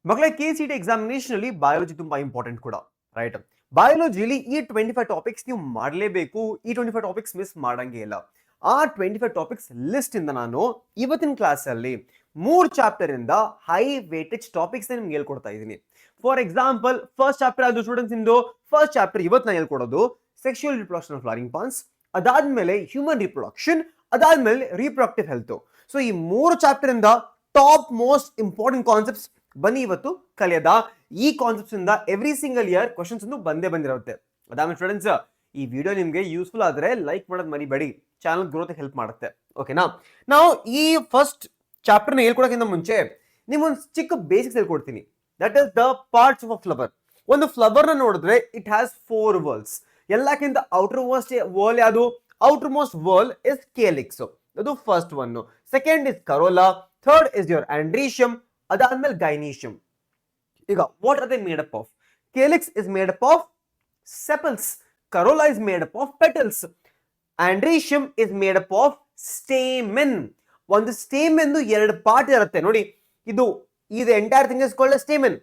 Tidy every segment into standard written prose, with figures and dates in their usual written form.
ಮಕ್ಕಳೇ KCET examination ಅಲ್ಲಿ biology ತುಂಬಾ ಇಂಪಾರ್ಟೆಂಟ್ ಕೂಡ, ರೈಟ್? ಬಯಾಲಜಿಲಿ ಈ 25 ಟಾಪಿಕ್ಸ್ ನೀವು ಮಾಡಲೇಬೇಕು. ಈ 25 ಟಾಪಿಕ್ಸ್ ಮಿಸ್ ಮಾಡಂಗೆ ಇಲ್ಲ. ಆ 25 ಟಾಪಿಕ್ಸ್ ಲಿಸ್ಟ್ ಇಂದ ನಾನು ಇವತ್ತಿನ ಕ್ಲಾಸ್ ಅಲ್ಲಿ 3 ಚಾಪ್ಟರ್ ಇಂದ ಹೈ ವೇಟೇಜ್ ಟಾಪಿಕ್ಸ್ ನಿಮ್ಗೆ ಹೇಳ್ಕೊಡ್ತಾ ಇದ್ದೀನಿ. ಫಾರ್ ಎಕ್ಸಾಂಪಲ್, ಫಸ್ಟ್ ಚಾಪ್ಟರ್ ಅದು ಸ್ಟೂಡೆಂಟ್ಸ್ ಇಂದು ಫಸ್ಟ್ ಚಾಪ್ಟರ್ ಇವತ್ತು ನಾನು ಹೇಳ್ಕೊಡೋದು sexual reproduction of flowering plants, ಅದಾದ್ಮೇಲೆ ಹ್ಯೂಮನ್ ರಿಪ್ರೊಡಕ್ಷನ್, ಅದಾದ್ಮೇಲೆ ರಿಪ್ರೊಡಕ್ಟಿವ್ ಹೆಲ್ತ್. ಸೊ ಈ 3 ಚಾಪ್ಟರ್ ಇಂದ ಟಾಪ್ ಮೋಸ್ಟ್ ಇಂಪಾರ್ಟೆಂಟ್ ಕಾನ್ಸೆಪ್ಟ್ಸ್ ಬನ್ನಿ ಇವತ್ತು ಕಲಿಯದ. ಈ ಕಾನ್ಸೆಪ್ಟ್ಸ್ ಇಂದ ಎವ್ರಿ ಸಿಂಗಲ್ ಇಯರ್ ಕ್ವಶನ್ಸ್ ಬಂದೇ ಬಂದಿರುತ್ತೆ. ಅದಾದ್ಮೇಲೆ ಸ್ಟೂಡೆಂಟ್ಸ್, ಈ ವಿಡಿಯೋ ನಿಮ್ಗೆ ಯೂಸ್ಫುಲ್ ಆದ್ರೆ ಲೈಕ್ ಮಾಡೋದು ಮರಿಬೇಡಿ, ಚಾನಲ್ ಗ್ರೋತ್ ಹೆಲ್ಪ್ ಮಾಡುತ್ತೆ. ಓಕೆನಾ? ನಾವು ಈ ಫಸ್ಟ್ ಚಾಪ್ಟರ್ ನ ಹೇಳ್ಕೊಡಕ್ಕಿಂತ ಮುಂಚೆ ನಿಮ್ಮೊಂದು ಚಿಕ್ಕ ಬೇಸಿಕ್ಸ್ ಹೇಳ್ಕೊಡ್ತೀನಿ. That is the parts of a flower. ಒಂದು ಫ್ಲವರ್ ನ ನೋಡಿದ್ರೆ ಇಟ್ ಹ್ಯಾಸ್ 4 ವರ್ಲ್ಸ್. ಎಲ್ಲಕ್ಕಿಂತ ಔಟರ್ ಮೋಸ್ಟ್ ವರ್ಲ್ ಯಾವುದು? Outermost whorl is calyx. ಅದು first one. Second is corolla. Third is your androecium. ಅದಾದ್ಮೇಲೆ ಗೈನೀಶಿಯಂ. ಈಗ what are they made up of? Calyx is made up of sepals. Corolla is made up of petals. Androecium is made up of stamen. ಒಂದು stamen 2 part ಇರುತ್ತೆ ನೋಡಿ. ಇದು entire thing is called stamen.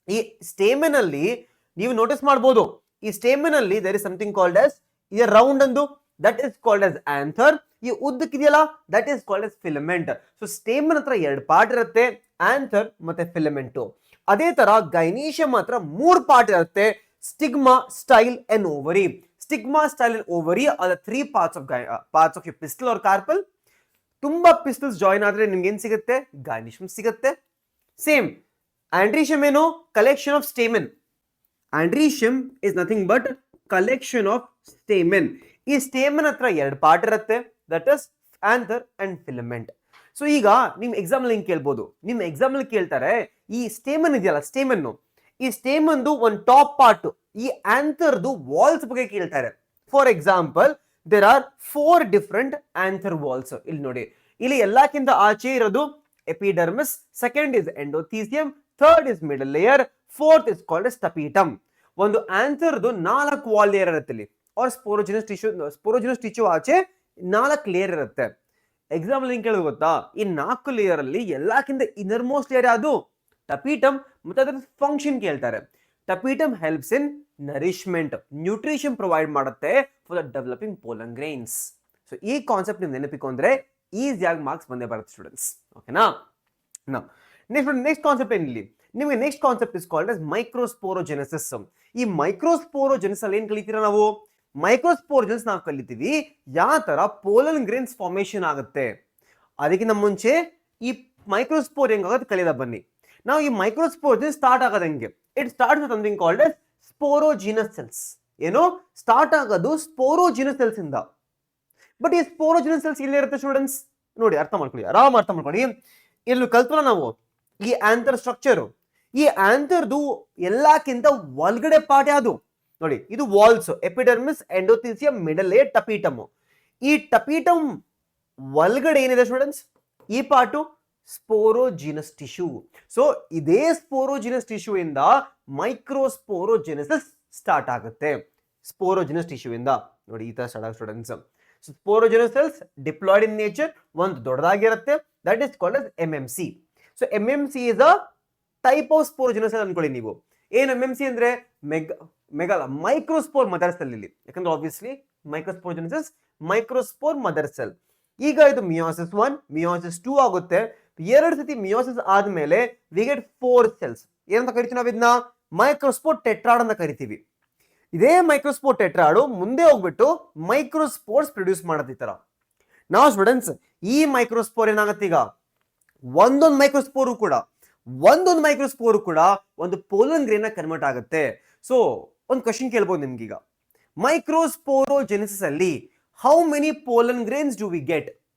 ಈ stamen ಅಲ್ಲಿ ನೀವು notice ಮಾಡಬಹುದು, ಈ stamen ಅಲ್ಲಿ there is something called as ಈ ರೌಂಡ್ ಅಂದು, that is called as anther. ಈ ಉದ್ದಕ್ಕಿದೆಯಲ್ಲ, that is called as filament. So stamen ಹತ್ರ 2 ಪಾರ್ಟ್ ಇರುತ್ತೆ, ಆಂಥರ್ ಮತ್ತೆ ಫಿಲಮೆಂಟ್. ಅದೇ ತರ ಗೈನೀಶಿಯಂ ಮಾತ್ರ 3 ಪಾರ್ಟ್ ಇರುತ್ತೆ, stigma, style and ovary. Stigma, style and ovary are the 3 parts of your pistil or carpel. ತುಂಬಾ ಪಿಸ್ಟಲ್ಸ್ ಜಾಯಿನ್ ಆದ್ರೆ ನಿಮ್ಗೆ ಏನ್ ಸಿಗುತ್ತೆ? ಗೈನೀಶಿಯಂ ಸಿಗುತ್ತೆ. ಸೇಮ್ ಆಂಡ್ರೀಶಿಯಂ ಏನು? Collection of stamen. Androecium is nothing but collection of stamen. ಈ stamen ಹತ್ರ 2 part ಇರುತ್ತೆ, that is anther and filament. So ಈಗ ನಿಮ್ ಎಕ್ಸಾಮ್ ಅಲ್ಲಿ ಕೇಳ್ಬೋದು, ನಿಮ್ ಎಕ್ಸಾಮ್ ಅಲ್ಲಿ ಕೇಳ್ತಾರೆ ಈ ಸ್ಟೇಮನ್ ಇದೆಯಲ್ಲ, ಸ್ಟೇಮನ್, ಈ ಸ್ಟೇಮನ್ ಒಂದು ಟಾಪ್ ಪಾರ್ಟ್, ಈ ಆಂಥರ್ದು ವಾಲ್ಸ್ ಬಗ್ಗೆ ಕೇಳ್ತಾರೆ. For example, there are 4 different anther walls. ಇಲ್ಲಿ ನೋಡಿ, ಇಲ್ಲಿ ಎಲ್ಲಕ್ಕಿಂತ ಆಚೆ ಇರೋದು epidermis, second is endothecium, third is middle layer, fourth is called as tapetum. ಒಂದು ಆಂಥರ್ದು 4 ವಾಲ್ ಲೇಯರ್ ಇರುತ್ತೆ ಇಲ್ಲಿ, और ಸ್ಪೋರೋಜಿನಸ್ ಟಿಶ್ಯೂ ಆಚೆ 4 ಲೇಯರ್ ಇರುತ್ತೆ. ಎಕ್ಸಾಮ್ ಅಲ್ಲಿ ಕೇಳೋದು ಗೊತ್ತಾ? ಈ 4 ಲೇಯರ್ ಅಲ್ಲಿ ಎಲ್ಲಕ್ಕಿಂತ ಇನ್ನರ್ ಮೋಸ್ಟ್ ಲೇಯರ್ ಯಾವುದು? ಟಪೀಟಮ್. ಮತ್ತೆ ಅದರ ಫಂಕ್ಷನ್ ಕೇಳ್ತಾರೆ. Tapetum helps in nourishment, nutrition provide ಮಾಡುತ್ತೆ for the developing pollen grains. So ಈ ಕಾನ್ಸೆಪ್ಟ್ ನಿಮ್ಗೆ ನೆನಪಿಕೊಂಡ್ರೆ ಅಂದ್ರೆ ಈಸಿಯಾಗಿ ಮಾರ್ಕ್ಸ್ ಬಂದೇ ಬರುತ್ತೆ ಸ್ಟೂಡೆಂಟ್ಸ್. ಓಕೆನಾ? ನೆಕ್ಸ್ಟ್ ಕಾನ್ಸೆಪ್ಟ್ ಏನಿಲ್ಲ ನಿಮಗೆ? Next concept is called as microsporogenesis. ಈ ಮೈಕ್ರೋಸ್ಪೋರೋಜೆನೆಸಿಸ್ ಅಲ್ಲಿ ಏನ್ ಕಲಿತೀರಾ ನಾವು? ಮೈಕ್ರೋಸ್ಪೋರೋಜೆನ್ಸ್ ನಾವು ಕಲಿತೀವಿ ಯಾವ ತರ ಪೋಲನ್ ಗ್ರೇನ್ಸ್ ಫಾರ್ಮೇಶನ್ ಆಗುತ್ತೆ. ಅದಕ್ಕಿಂತ ಮುಂಚೆ ಈ ಮೈಕ್ರೋಸ್ಪೋರ್ ಹೆಂಗಾಗುತ್ತೆ ಕಲಿಯೋದ ಬನ್ನಿ. ನಾವು ಈ ಮೈಕ್ರೋಸ್ಪೋರೋಜೆನ್ಸ್ ಸ್ಟಾರ್ಟ್ ಆಗೋದು ಹೆಂಗೆ? It start with something called as ಸ್ಪೋರೋಜಿನಸ್ cells. ಏನು ಸ್ಟಾರ್ಟ್ ಆಗೋದು? ಸ್ಪೋರೋಜಿನಸ್ ಸೆಲ್ಸ್ ಇಂದ. ಬಟ್ ಈ ಸ್ಪೋರೋಜಿನಸ್ ಸೆಲ್ಸ್ ಇಲ್ಲಿ ಇರುತ್ತೆ ಸ್ಟೂಡೆಂಟ್ಸ್, ನೋಡಿ ಅರ್ಥ ಮಾಡ್ಕೊಳ್ಳಿ, ಆರಾಮ್ ಅರ್ಥ ಮಾಡ್ಕೊಳ್ಳಿ. ಇಲ್ಲಿ ಕಲ್ತ್ವಲ್ಲ ನಾವು ಈ ಆಂಥರ್ ಸ್ಟ್ರಕ್ಚರ್. ಈ ಆಂಥರ್ದು ಎಲ್ಲಕ್ಕಿಂತ ಒಳಗಡೆ ಪಾರ್ಟ್ ಯಾವುದು ನೋಡಿ? ಇದು ವಾಲ್ಸ್, ಎಪಿಡರ್ಮಿಸ್, ಎಂಡೋಥೀಸಿಯಂ, ಮಿಡಲ್ ಲೇಯರ್, ಟಪೀಟಮ್. ಈ ಟಪೀಟಮ್ ಒಳಗಡೆ ಏನಿದೆ ಸ್ಟೂಡೆಂಟ್ಸ್? ಈ ಪಾರ್ಟು ಸ್ಪೋರೋಜಿನಸ್ ಟಿಶ್ಯೂ. ಸೊ ಇದೇ ಸ್ಪೋರೋಜಿನಸ್ ಟಿಶ್ಯೂ ಇಂದ ಮೈಕ್ರೋಸ್ಪೋರೋಜೆನೆಸಿಸ್ ಸ್ಟಾರ್ಟ್ ಆಗುತ್ತೆ. ಸ್ಪೋರೋಜಿನಸ್ ಟಿಶ್ಯೂ ಇಂದ ನೋಡಿ ಈ ತರ start students. Sporogenous cells diploid in nature, ಒಂದು ದೊಡ್ಡದಾಗಿರುತ್ತೆ, that is called as MMC. So MMC is a type of sporogenous cell ಅನ್ಕೊಳ್ಳಿ ನೀವು. ಏನು MMC ಅಂದ್ರೆ? ಮೆಗಲ ಮೈಕ್ರೋಸ್ಪೋರ್ ಮದರ್ ಸೆಲ್ ಇಲ್ಲಿ, ಯಾಕಂದ್ರೆ ಆಬ್ವಿಯಸ್ಲಿ ಮೈಕ್ರೋಸ್ಪೋರೋಜೆನೆಸಿಸ್ ಮೈಕ್ರೋಸ್ಪೋರ್ ಮದರ್ ಸೆಲ್. ಈಗ ಇದು ಮಿಯೋಸಿಸ್ 1, ಮಿಯೋಸಿಸ್ 2 ಆಗುತ್ತೆ. 2 ಸತಿ ಮಿಯೋಸಿಸ್ ಆದ್ಮೇಲೆ ವಿ ಗೆಟ್ 4 ಸೆಲ್ಸ್. ಏನಂತ ಕರಿತೀವಿ ನಾವು ಇದನ್ನ? ಮೈಕ್ರೋಸ್ಪೋರ್ ಟೆಟ್ರಾಡ್ ಅಂತ ಕರಿತೀವಿ. ಇದೇ ಮೈಕ್ರೋಸ್ಪೋರ್ ಟೆಟ್ರಾಡು ಮುಂದೆ ಹೋಗ್ಬಿಟ್ಟು ಮೈಕ್ರೋಸ್ಪೋರ್ಸ್ ಪ್ರೊಡ್ಯೂಸ್ ಮಾಡುತ್ತೆ ಈ ತರ. ನಾವು ಸ್ಟೂಡೆಂಟ್ಸ್ ಈ ಮೈಕ್ರೋಸ್ಪೋರ್ ಏನಾಗುತ್ತೆ? ಈಗ ಒಂದೊಂದು ಮೈಕ್ರೋಸ್ಪೋರ್ ಕೂಡ ಒಂದು ಪೋಲನ್ ಗ್ರೇನ್ ಕನ್ವರ್ಟ್ ಆಗುತ್ತೆ. ಸೊ ಒಂದು ಕ್ವಶನ್ ಕೇಳ್ಬೋದು ನಿಮ್ಗೀಗ, ಮೈಕ್ರೋಸ್ಪೋರೋಜೆನೆಸಿಸ್ ಅಲ್ಲಿ how many pollen grains do we get?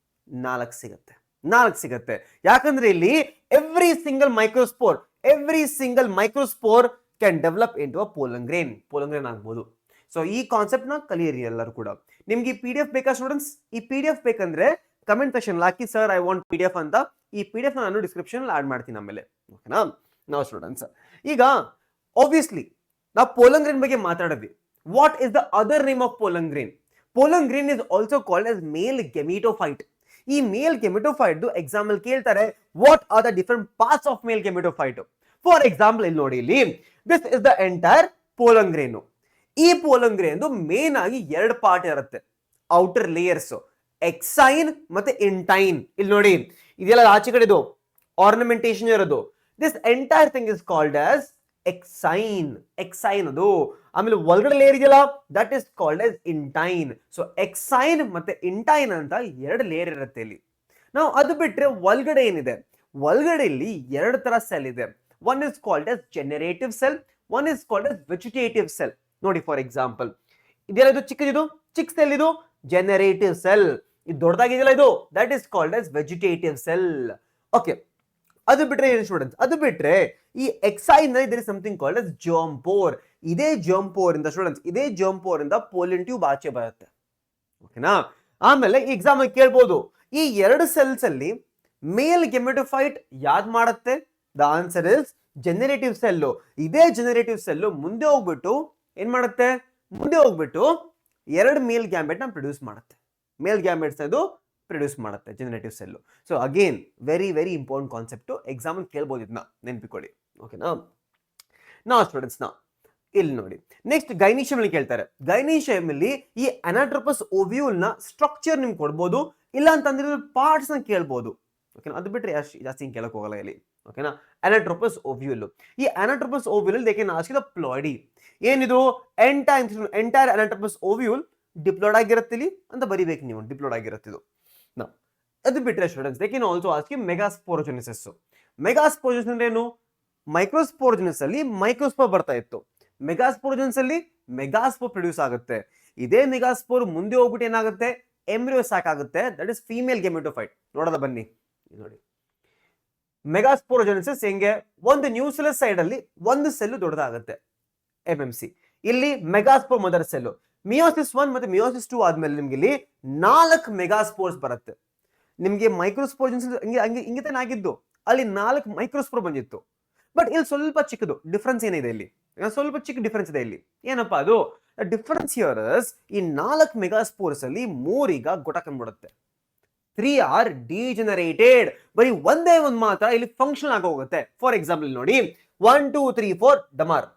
4 ಸಿಗುತ್ತೆ. ಯಾಕಂದ್ರೆ ಇಲ್ಲಿ every single microspore can develop into a pollen grain ಆಗ್ಬೋದು. ಸೊ ಈ ಕಾನ್ಸೆಪ್ಟ್ ನ ಕಲಿಯಿರಿ ಎಲ್ಲರೂ ಕೂಡ. ನಿಮ್ಗೆ ಈ PDF ಬೇಕಾ ಸ್ಟೂಡೆಂಟ್ಸ್? ಈ PDF ಬೇಕಂದ್ರೆ comment section hockey, sir I want PDF ಅಂತ. ಈ PDF ನಾನು ಡಿಸ್ಕ್ರಿಪ್ಷನ್ ಆಡ್ ಮಾಡ್ತೀನಿ ಆಮೇಲೆ. ಓಕೆನಾ? ನಾವು ಸ್ಟೂಡೆಂಟ್ಸ್ ಈಗ ಆಬ್ವಿಯಸ್ಲಿ ನಾವು ಪೋಲನ್ ಗ್ರೇನ್ ಬಗ್ಗೆ ಮಾತಾಡಿದ್ವಿ. What is the other name of pollen grain? Pollen grain is also called as male gametophyte. ಈ ಮೇಲ್ ಗೆಮಿಟೋಫೈಟ್ ಎಕ್ಸಾಂಪಲ್ ಕೇಳ್ತಾರೆ, what are the different parts of male gametophyte? For example ಇಲ್ಲಿ ನೋಡಿ, ಇಲ್ಲಿ this is the entire pollen grain. ಈ pollen grain main ಆಗಿ ಎರಡು part ಇರುತ್ತೆ, outer layers, exine ಮತ್ತೆ ಇಂಟೈನ್. ಇಲ್ಲಿ ನೋಡಿ ಇದೆಲ್ಲ ಆಚೆ ಕಡೆದು ಆರ್ನಮೆಂಟೇಶನ್ ಇರೋದು. This entire thing is called as exine. Exine ಅದು. ಆಮೇಲೆ ಒಳಗಡೆ ಲೇಯರ್ ಇದೆಯಲ್ಲ, that is called as intine. So exine ಮತ್ತೆ ಇಂಟೈನ್ ಅಂತ ಎರಡು ಲೇಯರ್ ಇರುತ್ತೆ ಇಲ್ಲಿ. ನಾವು ಅದು ಬಿಟ್ರೆ ಒಳಗಡೆ ಏನಿದೆ, ಒಳಗಡೆ ಇಲ್ಲಿ ಎರಡು ತರ ಸೆಲ್ ಇದೆ. One is called as generative cell, one is called as vegetative cell. ನೋಡಿ ಫಾರ್ ಎಕ್ಸಾಂಪಲ್ ಇದೆಲ್ಲ, ಇದು ಚಿಕ್ಕದಿದು ಚಿಕ್ಕ ಸೆಲ್, ಇದು ಜನರೇಟಿವ್ ಸೆಲ್. ಇದು ದೊಡ್ಡದಾಗಿದೆಯಲ್ಲ, ಇದು that is called as vegetative cell. Okay, ಅದು ಬಿಟ್ರೆ ಏನು ಸ್ಟೂಡೆಂಟ್ಸ್, ಅದು ಬಿಟ್ರೆ ಈ exine there is something called as germ pore. ಇದೇ germ pore ಇಂದ ಸ್ಟೂಡೆಂಟ್ಸ್, ಇದೇ germ pore ಇಂದ ಪೋಲಿನ್ ಟ್ಯೂಬ್ ಆಚೆ ಬರುತ್ತೆ. ಓಕೆನಾ? ಆಮೇಲೆ ಈ ಎಕ್ಸಾಮ್ ಕೇಳ್ಬೋದು, ಈ ಎರಡು ಸೆಲ್ಸ್ ಅಲ್ಲಿ ಮೇಲ್ ಗೆಮೆಟೋಫೈಟ್ ಯಾವ್ದು ಮಾಡುತ್ತೆ? The answer is generative cell. ಇದೇ ಜನರೇಟಿವ್ ಸೆಲ್ ಮುಂದೆ ಹೋಗ್ಬಿಟ್ಟು ಏನ್ ಮಾಡುತ್ತೆ? ಮುಂದೆ ಹೋಗ್ಬಿಟ್ಟು ಎರಡು ಮೇಲ್ ಗ್ಯಾಮೆಟ್ ನ ಪ್ರೊಡ್ಯೂಸ್ ಮಾಡುತ್ತೆ. ಮೇಲ್ ಗ್ಯಾಮೆಟ್ಸ್ ಅದು ಪ್ರೊಡ್ಯೂಸ್ ಮಾಡುತ್ತೆ generative cell. So again very very important concept, exam ಕೇಳ್ಬೋದು, ಇದನ್ನ ನೆನ್ಪಿಕೊಳ್ಳಿ. ಓಕೆನಾ? ನಾವು ಸ್ಟೂಡೆಂಟ್ಸ್ ಇಲ್ಲಿ ನೋಡಿ, ನೆಕ್ಸ್ಟ್ ಗೈನೀಷಿಯಂ ಅಲ್ಲಿ ಕೇಳ್ತಾರೆ. ಗೈನೀಷಿಯಂ ಅಲ್ಲಿ ಈ ಅನಾಟ್ರೋಪಸ್ ಓವ್ಯೂಲ್ ನ ಸ್ಟ್ರಕ್ಚರ್ ನಿಮ್ಗೆ ಕೊಡ್ಬೋದು, ಇಲ್ಲ ಅಂತಂದ್ರೆ ಪಾರ್ಟ್ಸ್ ನ ಕೇಳ್ಬೋದು. ಓಕೆನಾ? ಅದು ಬಿಟ್ರೆ ಜಾಸ್ತಿ ಹಿಂಗೆ ಕೇಳಕ್ ಹೋಗಲ್ಲ ಇಲ್ಲಿ. ಓಕೆನಾ? ಅನಾಟ್ರೋಪಸ್ ಓವ್ಯೂಲ್, ಈ anatropous ovule they can ask the ploidy. ಏನಿದು? ಎಂಟೈರ್ ಅನಾಟ್ರೋಪಸ್ ಓವ್ಯೂಲ್ ಡಿಪ್ಲೋಯ್ಡ್ ಆಗಿರುತ್ತೆ ಇಲ್ಲಿ ಅಂತ ಬರಿಬೇಕು ನೀವು, ಡಿಪ್ಲೋಯ್ಡ್ ಆಗಿರುತ್ತೆ ಇದು. ಅದು ಬಿಟ್ರೆ students they can also ask you megasporogenesis. Megasporogenesis ಅಂದ್ರೆ ಏನು? ಮೈಕ್ರೋಸ್ಪೋರೋಜೆನಿಸ್ ಅಲ್ಲಿ ಮೈಕ್ರೋಸ್ಪೋರ್ ಬರ್ತಾ ಇತ್ತು, ಮೆಗಾಸ್ಪೋರೋಜೆನಿಸ್ ಅಲ್ಲಿ ಮೆಗಾಸ್ಪೋರ್ ಪ್ರೊಡ್ಯೂಸ್ ಆಗುತ್ತೆ. ಇದೇ ಮೆಗಾಸ್ಪೋರ್ ಮುಂದೆ ಹೋಗ್ಬಿಟ್ಟು ಏನಾಗುತ್ತೆ? ಎಂಬ್ರಿಯೋ ಸ್ಯಾಕ್ ಆಗುತ್ತೆ, ದಟ್ ಇಸ್ ಫೀಮೇಲ್ ಗೆಮೆಟೋಫೈಟ್. ನೋಡೋದ ಬನ್ನಿ, ನೋಡಿ ಮೆಗಾಸ್ಪೋರೋಜೆನಿಸಿಸ್ ಹೆಂಗೆ? ಒಂದು ನ್ಯೂಕ್ಲಿಯಸ್ ಸೈಡ್ ಅಲ್ಲಿ ಒಂದು ಸೆಲ್ ದೊಡ್ಡದಾಗುತ್ತೆ, MMC. ಇಲ್ಲಿ ಮೆಗಾಸ್ಪೋರ್ ಮದರ್ ಸೆಲ್. ಮಿಯೋಸಿಸ್ 1 ಮತ್ತೆ ಮಿಯೋಸಿಸ್ 2 ಆದ್ಮೇಲೆ ನಿಮ್ಗೆ ಇಲ್ಲಿ 4 ಮೆಗಾಸ್ಪೋರ್ಸ್ ಬರುತ್ತೆ. ನಿಮ್ಗೆ ಮೈಕ್ರೋಸ್ಪೋರೋಜೆನಿಸಿಸ್ ಹಿಂಗೆ ತಾನೇ ಆಗಿದ್ದು, ಅಲ್ಲಿ 4 ಮೈಕ್ರೋಸ್ಪೋರ್ ಬಂದಿತ್ತು. ಬಟ್ ಇಲ್ಲಿ ಸ್ವಲ್ಪ ಚಿಕ್ಕದು ಡಿಫ್ರೆನ್ಸ್ ಏನಿದೆ ಇಲ್ಲಿ, ಸ್ವಲ್ಪ ಚಿಕ್ಕ ಡಿಫ್ರೆನ್ಸ್ ಇದೆ ಇಲ್ಲಿ. ಏನಪ್ಪಾ ಅದು ಡಿಫ್ರೆನ್ಸ್? ಹಿಯರ್ಸ್ ಈ 4 ಮೆಗಾಸ್ಪೋರ್ಸ್ ಅಲ್ಲಿ 3 ಈಗ ಗೊಟಕೊಂಡ್ಬಿಡುತ್ತೆ, 3 ಆರ್ ಡಿಜೆನರೇಟೆಡ್. ಬರೀ ಒಂದೇ ಒಂದು ಮಾತ್ರ ಇಲ್ಲಿ ಫಂಕ್ಷನ್ ಆಗೋಗುತ್ತೆ. ಫಾರ್ ಎಕ್ಸಾಂಪಲ್ ನೋಡಿ 1 2 3 4 ಡಮಾರ್,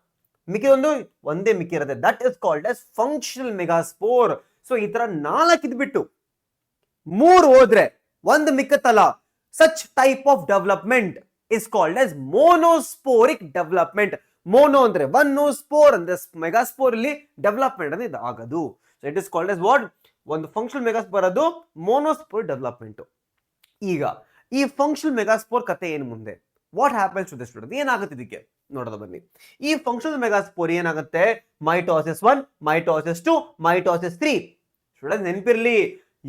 ಮಿಕ್ಕಿದೊಂದು ಒಂದೇ ಮಿಕ್ಕಿ ಇರುತ್ತೆ, that is called as functional megaspore. So ಈ ತರ 4 ಇದ್ಬಿಟ್ಟು 3 ಹೋದ್ರೆ ಒಂದು ಮಿಕ್ಕತ್ತಲ್ಲ, such type of development is called as monosporic development. Mono ಅಂದ್ರೆ ಒನ್, ಸ್ಪೋರ್ ಅಂದ್ರೆ ಮೆಗಾಸ್ಪೋರ್ ಇಲ್ಲಿ ಡೆವಲಪ್ಮೆಂಟ್ ಅಂದ್ರೆ ಇದು ಆಗೋದು. So it is called as what? ಒಂದು ಫಂಕ್ಷನಲ್ ಮೆಗಾಸ್ಪೋರ್ ಅದು ಮೋನೋಸ್ಪೋರ್ ಡೆವಲಪ್ಮೆಂಟ್. ಈಗ ಈ ಫಂಕ್ಷನಲ್ ಮೆಗಾಸ್ಪೋರ್ ಕತೆ ಏನು ಮುಂದೆ? What happens to this student? ಏನಾಗುತ್ತೆ ಇದಕ್ಕೆ ನೋಡೋದ ಬನ್ನಿ. ಈ ಫಂಕ್ಷನಲ್ ಮೆಗಾಸ್ಪೋರ್ ಏನಾಗುತ್ತೆ? Mitosis 1, mitosis 2, mitosis 3. ಸ್ಟೂಡೆಂಟ್ ನೆನಪಿರ್ಲಿ,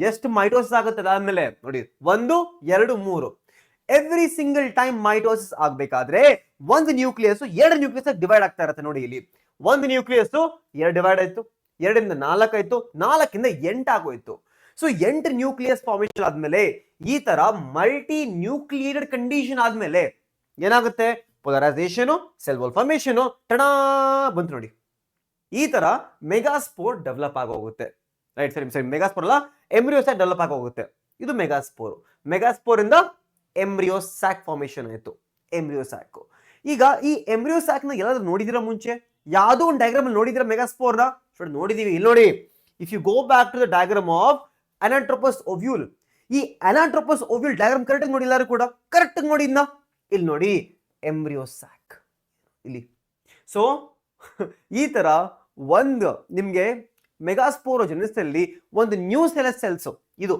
ಎಷ್ಟು ಮೈಟೋಸಿಸ್ ಆಗುತ್ತೆ ಅದಾದ್ಮೇಲೆ ನೋಡಿ 1 2 3. ಎವ್ರಿ ಸಿಂಗಲ್ ಟೈಮ್ ಮೈಟೋಸಿಸ್ ಆಗ್ಬೇಕಾದ್ರೆ ಒಂದು ನ್ಯೂಕ್ಲಿಯಸ್ 2 ನ್ಯೂಕ್ಲಿಯಸ್ ಡಿವೈಡ್ ಆಗ್ತಾ ಇರುತ್ತೆ. ನೋಡಿ ಇಲ್ಲಿ ಒಂದು ನ್ಯೂಕ್ಲಿಯಸ್ 2 ಡಿವೈಡ್ ಆಯ್ತು, 2ರಿಂದ 4 ಆಯ್ತು, 4ರಿಂದ 8 ಆಗೋಯ್ತು. ಸೊ 8 ನ್ಯೂಕ್ಲಿಯಸ್ ಫಾರ್ಮೇಶನ್ ಆದ್ಮೇಲೆ, ಈ ತರ ಮಲ್ಟಿ ನ್ಯೂಕ್ಲಿಯೇಟೆಡ್ ಕಂಡೀಷನ್ ಆದ್ಮೇಲೆ ಏನಾಗುತ್ತೆ? ಪೋಲರೈಸೇಷನ್, ಸೆಲ್ ವಾಲ್ ಫಾರ್ಮೇಶನ್, ಟಣಾ ಬಂತು ನೋಡಿ. ಈ ತರ ಮೆಗಾಸ್ಪೋರ್ ಡೆವಲಪ್ ಆಗೋಗುತ್ತೆ. ರೈಟ್? ಸರಿ, ಮೆಗಾಸ್ಪೋರ್ ಅಲ್ಲ, ಎಂಬ್ರಿಯೋ ಸ್ಯಾಕ್ ಡೆವಲಪ್ ಆಗೋಗುತ್ತೆ. ಇದು ಮೆಗಾಸ್ಪೋರ್. ಮೆಗಾಸ್ಪೋರ್ ಇಂದ ಎಂಬ್ರಿಯೋ ಸ್ಯಾಕ್ ಫಾರ್ಮೇಶನ್ ಆಯ್ತು, ಎಂಬ್ರಿಯೋ ಸ್ಯಾಕ್. ಈಗ ಈ ಎಂಬ್ರಿಯೋ ಸ್ಯಾಕ್ ನ ಎಲ್ಲಾದ್ರೂ ನೋಡಿದಿರಾ ಮುಂಚೆ? ಯಾವ್ದೋ ಒಂದು ಡಯಾಗ್ರಾಮ್ ಅಲ್ಲಿ ನೋಡಿದಿರಾ ಮೆಗಾಸ್ಪೋರ್ ನ? ನೋಡಿದೀವಿ. ಇಲ್ಲಿ ನೋಡಿ, if you go back to the diagram of anatropous ovule, ಈ ಅನಾಟ್ರೋಪಸ್ ಓವ್ಯೂಲ್ ಡಯಾಗ್ರಾಮ್ ಕರೆಕ್ಟ್ ಆಗಿ ನೋಡಿ, ಎಲ್ಲರೂ ಕೂಡ ಕರೆಕ್ಟ್ ಆಗಿ ನೋಡಿ. ಇಲ್ಲಿ ನೋಡಿ ಎಂಬ್ರಿಯೋ ಸ್ಯಾಕ್ ಇಲ್ಲಿ. ಸೊ ಈ ತರ ಒಂದು ನಿಮ್ಗೆ ಮೆಗಾಸ್ಪೋರೋಜೆನಿಸ್ ಅಲ್ಲಿ ಒಂದು ನ್ಯೂಕ್ಲಿಯಸ್ ಸೆಲ್ಸ್, ಇದು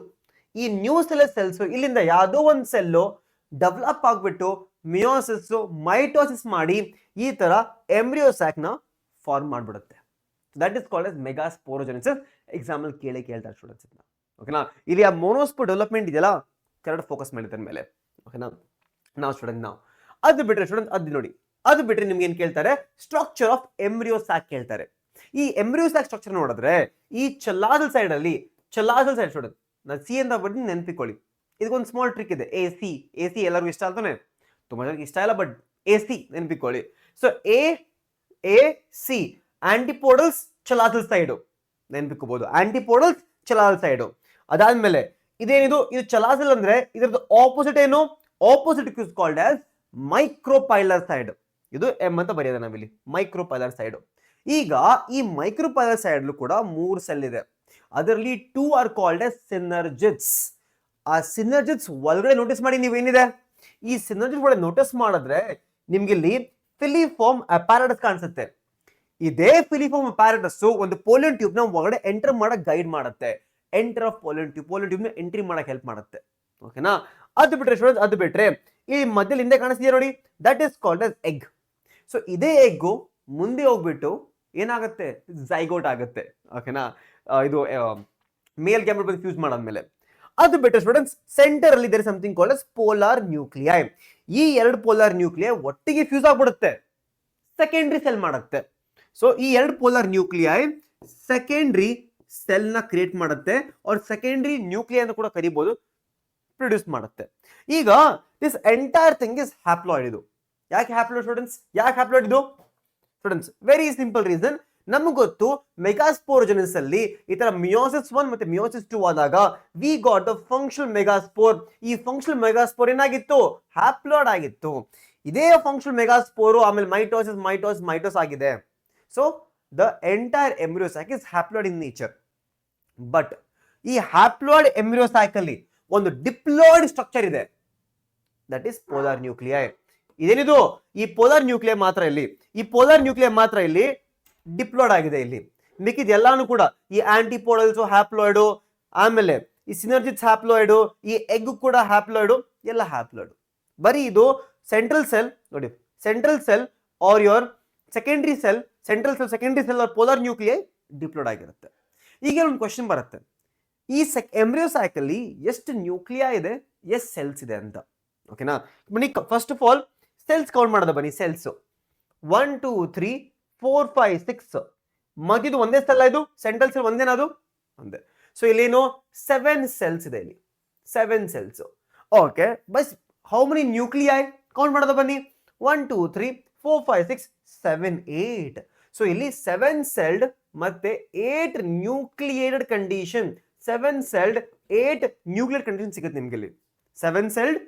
ಈ ನ್ಯೂಕ್ಲಿಯಸ್ ಸೆಲ್ಸ್ ಇಲ್ಲಿಂದ ಯಾವುದೋ ಒಂದು ಸೆಲ್ಲು ಡೆವಲಪ್ ಆಗ್ಬಿಟ್ಟು ಮಿಯೋಸಿಸ್, ಮೈಟೋಸಿಸ್ ಮಾಡಿ ಈ ತರ ಎಂಬ್ರಿಯೋ ಸ್ಯಾಕ್ ನ ಫಾರ್ಮ್ ಮಾಡ್ಬಿಡುತ್ತೆ. That is called as megasporogenesis. Example ಕೇಳ್ತಾರೆ ಸ್ಟೂಡೆಂಟ್ಸ್. ಓಕೆನಾ? ಇಲ್ಲಿ ಆ ಮೋನೋಸ್ಪೋರ್ ಡೆವಲಪ್ಮೆಂಟ್ ಇದೆಯಲ್ಲ, ಕರೆಕ್ಟ್ ಫೋಕಸ್ ಮಾಡಿದ ಮೇಲೆ. ಓಕೆನಾ? ನಾವು ಸ್ಟೂಡೆಂಟ್ ಅದು ಬಿಟ್ರೆ ಸ್ಟೂಡೆಂಟ್ ಅದು ನೋಡಿ, ಅದು ಬಿಟ್ರೆ ನಿಮ್ಗೆ ಏನ್ ಕೇಳ್ತಾರೆ? ಸ್ಟ್ರಕ್ಚರ್ ಆಫ್ ಎಂಬ್ರಿಯೋ ಸ್ಯಾಕ್ ಕೇಳ್ತಾರೆ. ಈ ಎಂಬ್ರಿಯೋ ಸ್ಯಾಕ್ ಸ್ಟ್ರಕ್ಚರ್ ನೋಡಿದ್ರೆ ಈ ಚಲಾಸಲ್ ಸೈಡ್ ಅಲ್ಲಿ, ಚಲಾಸಲ್ ಸೈಡ್ ಸ್ಟೂಡೆಂಟ್ ನಾನು ಸಿ ಅಂತ ಬಡ್ಡಿ ನೆನಪಿಕೊಳ್ಳಿ. ಇದಕ್ಕೊಂದು ಸ್ಮಾಲ್ ಟ್ರಿಕ್ ಇದೆ, ಎ ಸಿ ಎಲ್ಲರಿಗೂ ಇಷ್ಟ ಆಗ್ತಾನೆ, ತುಂಬಾ ಜನಕ್ಕೆ ಇಷ್ಟ ಇಲ್ಲ, ಬಟ್ AC ನೆನಪಿಕೊಳ್ಳಿ. So AC antipodals chalazal side ನೆನಪಿಕೋಬಹುದು, ಆಂಟಿಪೋಡಲ್ಸ್ ಚಲಾಸಲ್ ಸೈಡ್. ಅದಾದ್ಮೇಲೆ ಇದೇನಿದು? ಇದು ಚಲಾಸಲ್ ಅಂದ್ರೆ ಇದರದ್ದು ಆಪೋಸಿಟ್ ಏನು? Opposite is called as micropylar side. ಇದು ಎಂ ಅಂತ ಬರೆಯೋದು ನಾವಿಲ್ಲಿ ಮೈಕ್ರೋಪೈಲರ್ ಸೈಡ್. ಈಗ ಈ ಮೈಕ್ರೋಪೈಲರ್ ಸೈಡ್ ಕೂಡ 3 ಸೆಲ್ ಇದೆ. ಅದರಲ್ಲಿ 2 ಆರ್ ಕಾಲ್ಡ್ ಎಸ್ ಸಿನರ್ಜಿಡ್ಸ್. ಆ ಸಿನರ್ಜಿಡ್ಸ್ ಒಳಗಡೆ ನೋಟಿಸ್ ಮಾಡಿ ನೀವೇನಿದೆ, ಈ ಸಿನರ್ಜಿಡ್ ಒಳಗಡೆ ನೋಟಿಸ್ ಮಾಡಿದ್ರೆ ನಿಮ್ಗೆ ಇಲ್ಲಿ ಫಿಲಿಫಾರ್ಮ್ ಅಪಾರಟಸ್ ಕಾಣಿಸುತ್ತೆ. ಇದೇ ಫಿಲಿಫಾರ್ಮ್ ಅಪಾರಟಸ್ ಒಂದು ಪೋಲಿಯನ್ ಟ್ಯೂಬ್ ನ ಒಳಗಡೆ ಎಂಟರ್ ಮಾಡಕ್ ಗೈಡ್ ಮಾಡುತ್ತೆ. ಎಂಟರ್ ಆಫ್ ಪೋಲಿಯನ್ ಟ್ಯೂಬ್ ನ ಎಂಟ್ರಿ ಮಾಡಕ್ ಹೆಲ್ಪ್ ಮಾಡುತ್ತೆ. ಓಕೆನಾ? ಅದು ಬಿಟ್ರೆ ಸ್ಟೂಡೆಂಟ್ಸ್, ಅದು ಬಿಟ್ರೆ ಈ ಮಧ್ಯದಲ್ಲಿ ಹಿಂದೆ ಕಾಣಿಸ್ತೀಯ ನೋಡಿ, that is called as egg. So ಇದೇ ಎಗ್ಗು ಮುಂದೆ ಹೋಗ್ಬಿಟ್ಟು ಏನಾಗುತ್ತೆ, ಝೈಗೋಟ್ ಆಗುತ್ತೆ. ಓಕೆನಾ? ಇದು ಮೇಲ್ ಗ್ಯಾಮೆಟ್ ಬಂದು ಫ್ಯೂಸ್ ಮಾಡಾದ್ಮೇಲೆ. ಅದು ಬಿಟ್ರೆ ಸ್ಟೂಡೆಂಟ್ಸ್, ಸೆಂಟರ್ ಅಲ್ಲಿ there something called as polar nuclei. ಈ 2 ಪೋಲಾರ್ ನ್ಯೂಕ್ಲಿಯೈ ಒಟ್ಟಿಗೆ ಫ್ಯೂಸ್ ಆಗ್ಬಿಡುತ್ತೆ, ಸೆಕೆಂಡರಿ ಸೆಲ್ ಮಾಡುತ್ತೆ. ಸೊ ಈ 2 ಪೋಲಾರ್ ನ್ಯೂಕ್ಲಿಯೈ ಸೆಕೆಂಡರಿ ಸೆಲ್ ನ ಕ್ರಿಯೇಟ್ ಮಾಡುತ್ತೆ, ಅವ್ರ ಸೆಕೆಂಡರಿ ನ್ಯೂಕ್ಲಿಯೈ ಅಂತ ಕೂಡ ಕರಿಬಹುದು, ಪ್ರೊಡ್ಯೂಸ್ ಮಾಡುತ್ತೆ. ಈಗ this entire thing is haploid. ಇದು ಯಾಕೆ ಹ್ಯಾಪ್ಲಾಯ್ಡ್ ಸ್ಟೂಡೆಂಟ್ಸ್? ಯಾಕೆ ಹ್ಯಾಪ್ಲಾಯ್ಡ್ ಇದು ಸ್ಟೂಡೆಂಟ್ಸ್? Very simple reason. ನಮ್ಗೆ ಗೊತ್ತು ಮೆಗಾಸ್ಪೋರ್ಜೆನಿಸ್ ಅಲ್ಲಿ ಈ ತರ ಮಿಯೋಸಿಸ್ 1 ಮತ್ತೆ ಮಿಯೋಸಿಸ್ 2 ಆದಾಗ we got the functional megaspore. ಈ ಫಂಕ್ಷನಲ್ ಮೆಗಾಸ್ಪೋರ್ ಏನಾಗಿತ್ತು? ಹ್ಯಾಪ್ಲಾಯ್ಡ್ ಆಗಿತ್ತು. ಇದೇ ಫಂಕ್ಷನಲ್ ಮೆಗಾಸ್ಪೋರ್ ಆಮೇಲೆ ಮೈಟೋಸ್ ಆಗಿದೆ. So the entire embryo sack is haploid in nature. But ಈ ಹ್ಯಾಪ್ಲಾಯ್ಡ್ ಎಂಬ್ರಿಯೋ ಸ್ಯಾಕ್ ಅಲ್ಲಿ ಒಂದು ಡಿಪ್ಲಾಯ್ಡ್ ಸ್ಟ್ರಕ್ಚರ್ ಇದೆ, ದಟ್ ಇಸ್ ಪೋಲಾರ್ ನ್ಯೂಕ್ಲಿಯೈ. ಇದೇನಿದು? ಈ ಪೋಲಾರ್ ನ್ಯೂಕ್ಲಿಯೈ ಮಾತ್ರ ಇಲ್ಲಿ ಡಿಪ್ಲಾಯ್ಡ್ ಆಗಿದೆ. ಇಲ್ಲಿ ಮಿಕ್ಕಿದೆಲ್ಲಾನು ಕೂಡ ಈ ಆಂಟಿಪೋಡಲ್ಸ್ ಹ್ಯಾಪ್ಲಾಯ್ಡ್, ಆಮೇಲೆ ಈ ಸಿನರ್ಜಿಡ್ಸ್ ಹ್ಯಾಪ್ಲಾಯ್ಡ್, ಈ ಎಗ್ ಕೂಡ ಹ್ಯಾಪ್ಲಾಯ್ಡ್, ಎಲ್ಲ ಹ್ಯಾಪ್ಲಾಯ್ಡ್. ಬರೀ ಇದು ಸೆಂಟ್ರಲ್ ಸೆಲ್ ನೋಡಿ, central cell or your secondary cell, secondary cell or polar nuclei diploid ಆಗಿರುತ್ತೆ. ಈಗ ಒಂದು ಕ್ವಶನ್ ಬರುತ್ತೆ, ಈ ಎಂಬ್ರಿಯೋ ಸ್ಯಾಕ್ ಅಲ್ಲಿ ಎಷ್ಟು ನ್ಯೂಕ್ಲಿಯೈ ಇದೆ, ಎಷ್ಟು ಸೆಲ್ಸ್ ಇದೆ ಅಂತ. ಓಕೆನಾ? ಬನ್ನಿ first of all cells count ಮಾಡೋದು. ಬನ್ನಿ ಸೆಲ್ಸ್ 1 2 3 4 5 6. ಮಧ್ಯದು ಒಂದೇ ಸೆಲ್, ಇದು ಸೆಂಟ್ರಲ್ ಸೆಲ್ ಒಂದೇನದು ಒಂದೇ. ಸೊ ಇಲ್ಲೇನು 7 ಸೆಲ್ಸ್ ಇದೆ, ಇಲ್ಲಿ 7 cells. Okay, bus how many nuclei count ಮಾಡೋದು. ಬನ್ನಿ 1 2 3 4 5 6 7 8. ಸೊ ಇಲ್ಲಿ 7 ಸೆಲ್ಡ್ ಮತ್ತೆ 8 nucleated condition, 7 celled 8 nuclear condition ಸಿಗುತ್ತೆ ನಿಮ್ಗೆ ಇಲ್ಲಿ. 7 ಸೆಲ್ಡ್